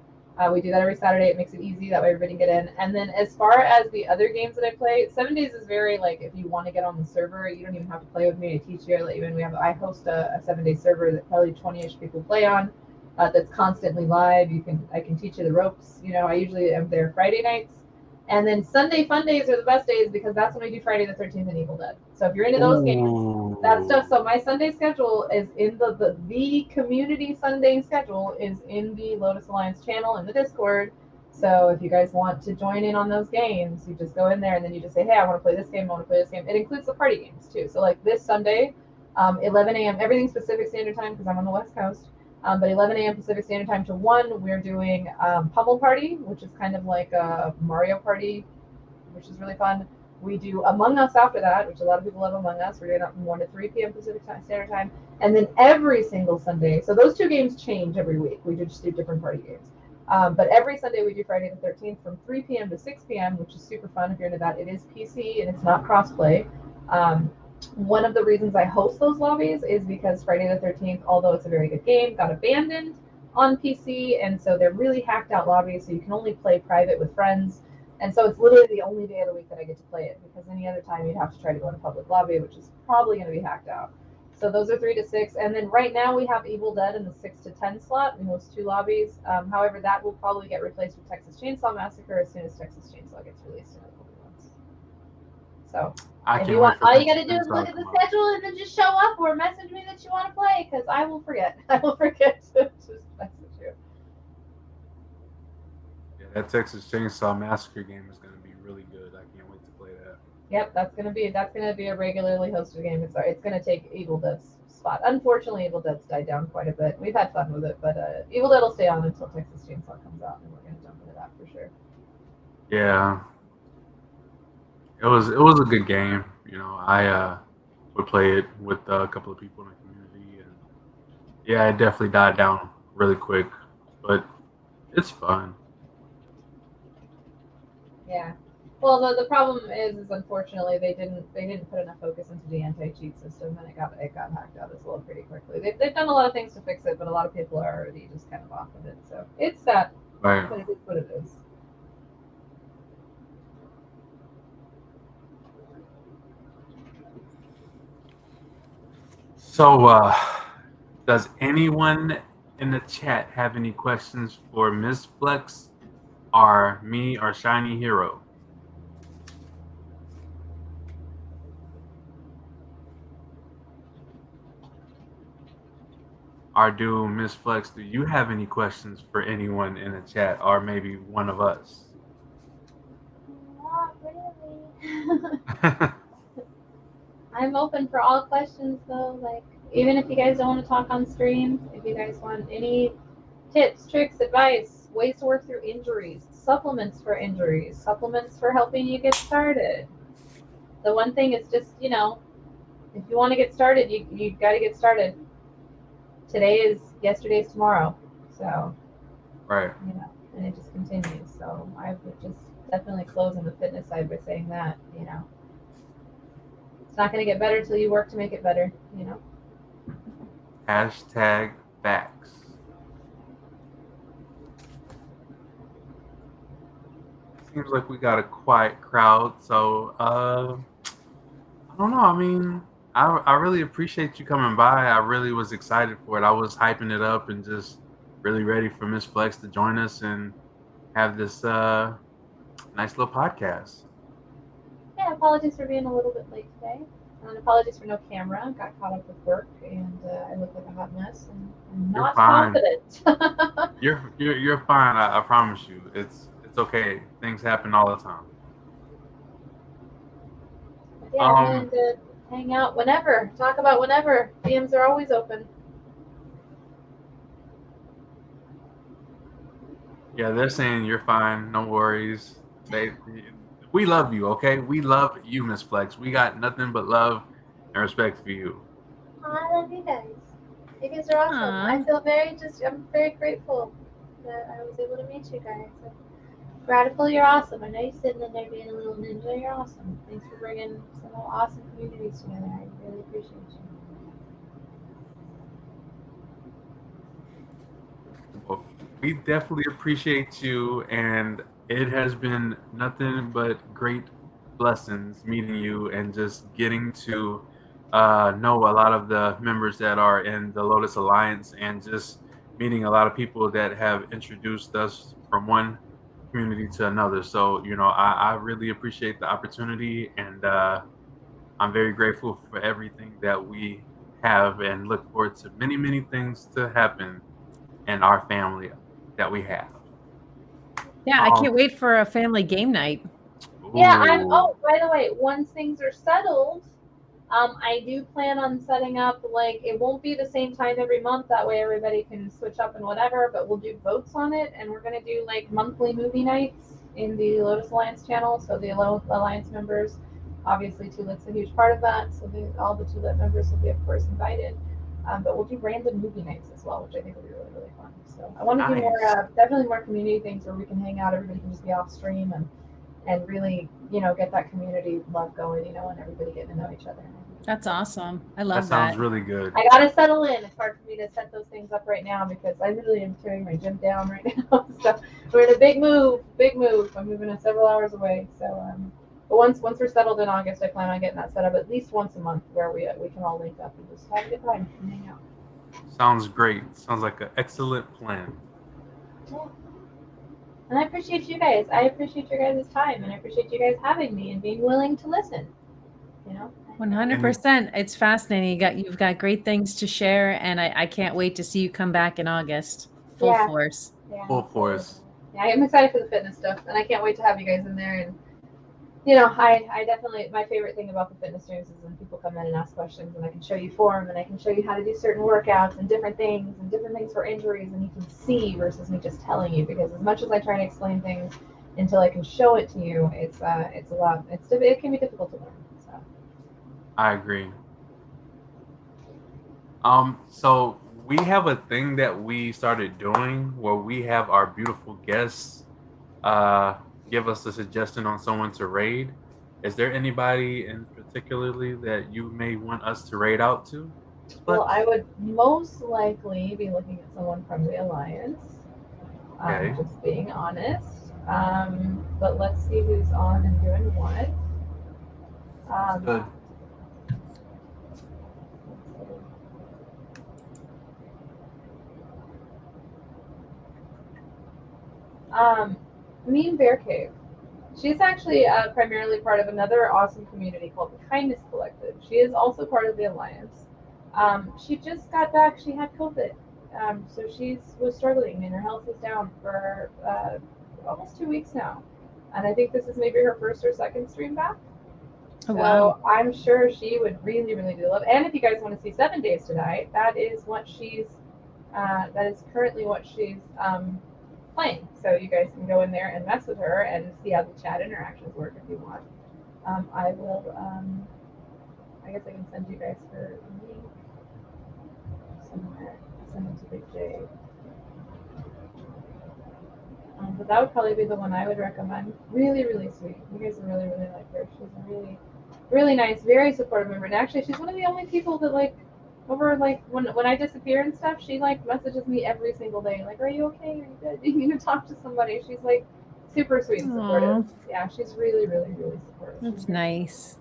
We do that every Saturday. It makes it easy. That way everybody can get in. And then as far as the other games that I play, 7 Days is very like if you want to get on the server, you don't even have to play with me. I teach you. I let you in. I host a 7 day server that probably 20-ish people play on. That's constantly live. I can teach you the ropes. I usually am there Friday nights. And then Sunday fun days are the best days because that's when I do Friday the 13th and Evil Dead. So if you're into those games, that stuff. So my Sunday schedule is in the community Sunday schedule is in the Lotus Alliance channel in the Discord. So if you guys want to join in on those games, you just go in there and then you just say, hey, I want to play this game. I want to play this game. It includes the party games too. So like this Sunday, 11 a.m. Everything's Pacific Standard Time because I'm on the West Coast. But 11 a.m. Pacific Standard Time to 1, we're doing Pummel Party, which is kind of like a Mario Party, which is really fun. We do Among Us after that, which a lot of people love Among Us. We're doing it from 1 to 3 p.m. Pacific Standard Time. And then every single Sunday, so those 2 games change every week. We just do different party games. But every Sunday we do Friday the 13th from 3 p.m. to 6 p.m., which is super fun if you're into that. It is PC and it's not crossplay. One of the reasons I host those lobbies is because Friday the 13th, although it's a very good game, got abandoned on PC, and so they're really hacked out lobbies, so you can only play private with friends. And so it's literally the only day of the week that I get to play it, because any other time you'd have to try to go in a public lobby, which is probably going to be hacked out. So those are 3 to 6, and then right now we have Evil Dead in the 6 to 10 slot. We host 2 lobbies. However, that will probably get replaced with Texas Chainsaw Massacre as soon as Texas Chainsaw gets released in a couple months. So I if can't you wait want, for all you Texas got to do is Chainsaw look to at the come out. schedule and then just show up or message me that you want to play because I will forget. I will forget to just message you. Yeah, that Texas Chainsaw Massacre game is going to be really good. I can't wait to play that. Yep, that's gonna be a regularly hosted game. It's gonna take Evil Dead's spot. Unfortunately, Evil Dead's died down quite a bit. We've had fun with it, but Evil Dead will stay on until Texas Chainsaw comes out, and we're gonna jump into that for sure. Yeah, it was a good game. I would play it with a couple of people in the community, and yeah, it definitely died down really quick, but it's fun. Yeah. Well, the problem is unfortunately they didn't put enough focus into the anti cheat system, and it got hacked out as well pretty quickly. They've done a lot of things to fix it, but a lot of people are already just kind of off of it. So it's sad, Right. but it is what it is. So, does anyone in the chat have any questions for Miss Flex, or me, or Shiny Hero? Or do Miss Flex, do you have any questions for anyone in the chat, or maybe one of us? Not really. I'm open for all questions though. Like even if you guys don't want to talk on stream, if you guys want any tips, tricks, advice, ways to work through injuries, supplements for injuries, supplements for helping you get started. The one thing is just, if you want to get started, you got to get started. Today is yesterday's tomorrow. So, Right. and it just continues. So I would just definitely close on the fitness side by saying that, it's not going to get better till you work to make it better. Hashtag facts. Seems like we got a quiet crowd, so I don't know. I mean, I really appreciate you coming by. I really was excited for it. I was hyping it up and just really ready for Miss Flex to join us and have this nice little podcast. Yeah, apologies for being a little bit late today. And apologies for no camera. Got caught up with work and I look like a hot mess and I'm You're not fine. confident. You're fine. I promise you. It's okay. Things happen all the time. But yeah, I'm willing to hang out whenever. Talk about whenever. DMs are always open. Yeah, they're saying you're fine. No worries. We love you. Okay, we love you, Miss Flex. We got nothing but love and respect for you. I love you guys. You guys are awesome. Aw. I feel I'm very grateful that I was able to meet you guys. Radical, you're awesome. I know you're sitting in there being a little ninja. You're awesome. Thanks for bringing some awesome communities together. I really appreciate you. Well, we definitely appreciate you, and it has been nothing but great blessings meeting you and just getting to know a lot of the members that are in the Lotus Alliance, and just meeting a lot of people that have introduced us from one community to another. So, I really appreciate the opportunity, and I'm very grateful for everything that we have, and look forward to many, many things to happen in our family that we have. Yeah, I can't wait for a family game night. Yeah, Ooh. by the way, once things are settled, I do plan on setting up, like, it won't be the same time every month. That way everybody can switch up and whatever, but we'll do votes on it. And we're going to do, like, monthly movie nights in the Lotus Alliance channel. So the Alliance members, obviously, Tulip's a huge part of that. So all the Tulip members will be, of course, invited. But we'll do random movie nights as well, which I think will be really, really fun. So I want to do more, Nice. definitely more community things where we can hang out. Everybody can just be off stream and really, get that community love going, and everybody getting to know each other. That's awesome. I That love sounds that. really good. I gotta settle in. It's hard for me to set those things up right now because I really am tearing my gym down right now. So we're in a big move. I'm moving it several hours away. So, but once we're settled in August, I plan on getting that set up at least once a month where we can all link up and just have a good time and hang out. Sounds great. Sounds like an excellent plan. Yeah. And I appreciate you guys. I appreciate your guys' time, and I appreciate you guys having me and being willing to listen. You know. 100%. It's fascinating. You've got great things to share, and I can't wait to see you come back in August, full Yeah. force. Yeah. Full force. Yeah, I'm excited for the fitness stuff, and I can't wait to have you guys in there. And you know, I definitely, my favorite thing about the fitness streams is when people come in and ask questions, and I can show you form, and I can show you how to do certain workouts and different things for injuries, and you can see versus me just telling you. Because as much as I try to explain things until I can show it to you, it's a lot. It can be difficult to learn. So. I agree. So we have a thing that we started doing where we have our beautiful guests uh give us a suggestion on someone to raid. Is there anybody in particularly that you may want us to raid out to? Well, Split? I would most likely be looking at someone from the alliance. Okay. Just being honest. But let's see who's on and doing what. That's Um, good. um, Mean Bear Cave. She's actually primarily part of another awesome community called the Kindness Collective. She is also part of the Alliance. She just got back. She had COVID, so she was struggling, and her health is down for almost 2 weeks now. And I think this is maybe her first or second stream back. Oh, So wow. I'm sure she would really, really do love. And if you guys want to see 7 Days to Die, that is what she's. That is currently what she's playing. So you guys can go in there and mess with her and see how the chat interactions work if you want. I will. I guess I can send you guys her link somewhere. Send it to Big J. But that would probably be the one I would recommend. Really, really sweet. You guys would really, really like her. She's a really, really nice, very supportive member. And actually, she's one of the only people that like over like when I disappear and stuff, she like messages me every single day. Like, are you okay? Are you good? Do you need to talk to somebody? She's like super sweet and supportive. Aw, Yeah, she's really, really, really supportive. She's that's very nice.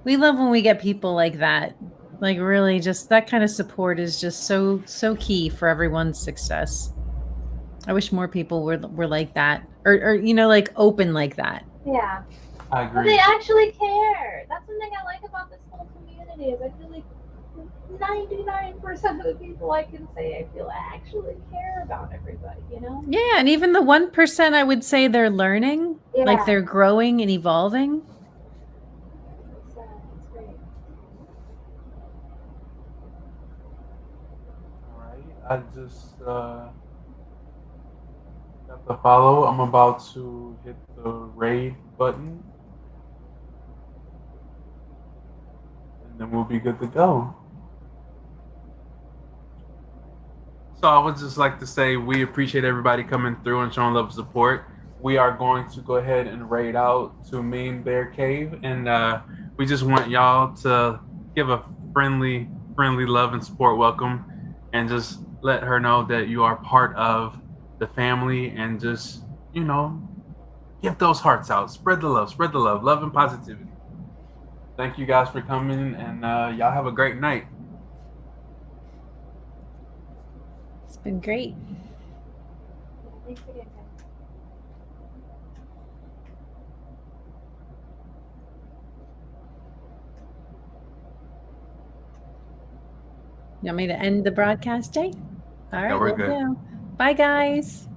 We love when we get people like that. Like really just that kind of support is just so key for everyone's success. I wish more people were like that or like open like that. yeah. I But they agree. actually care. That's one thing I like about this whole community is I feel like 99% of the people I can say I feel actually care about everybody, you know? Yeah, and even the 1% I would say they're learning, like Yeah. they're growing and evolving. It's great. All right. I just got the follow. I'm about to hit the raid button, and then we'll be good to go. So I would just like to say we appreciate everybody coming through and showing love and support. We are going to go ahead and raid out to Mean Bear Cave, and we just want y'all to give a friendly love and support welcome, and just let her know that you are part of the family, and just give those hearts out, spread the love and positivity. Thank you guys for coming, and y'all have a great night. It's been great. Yeah, thanks again, guys. You want me to end the broadcast, Jay? All Yeah, right, we're we'll good. do. Bye, guys.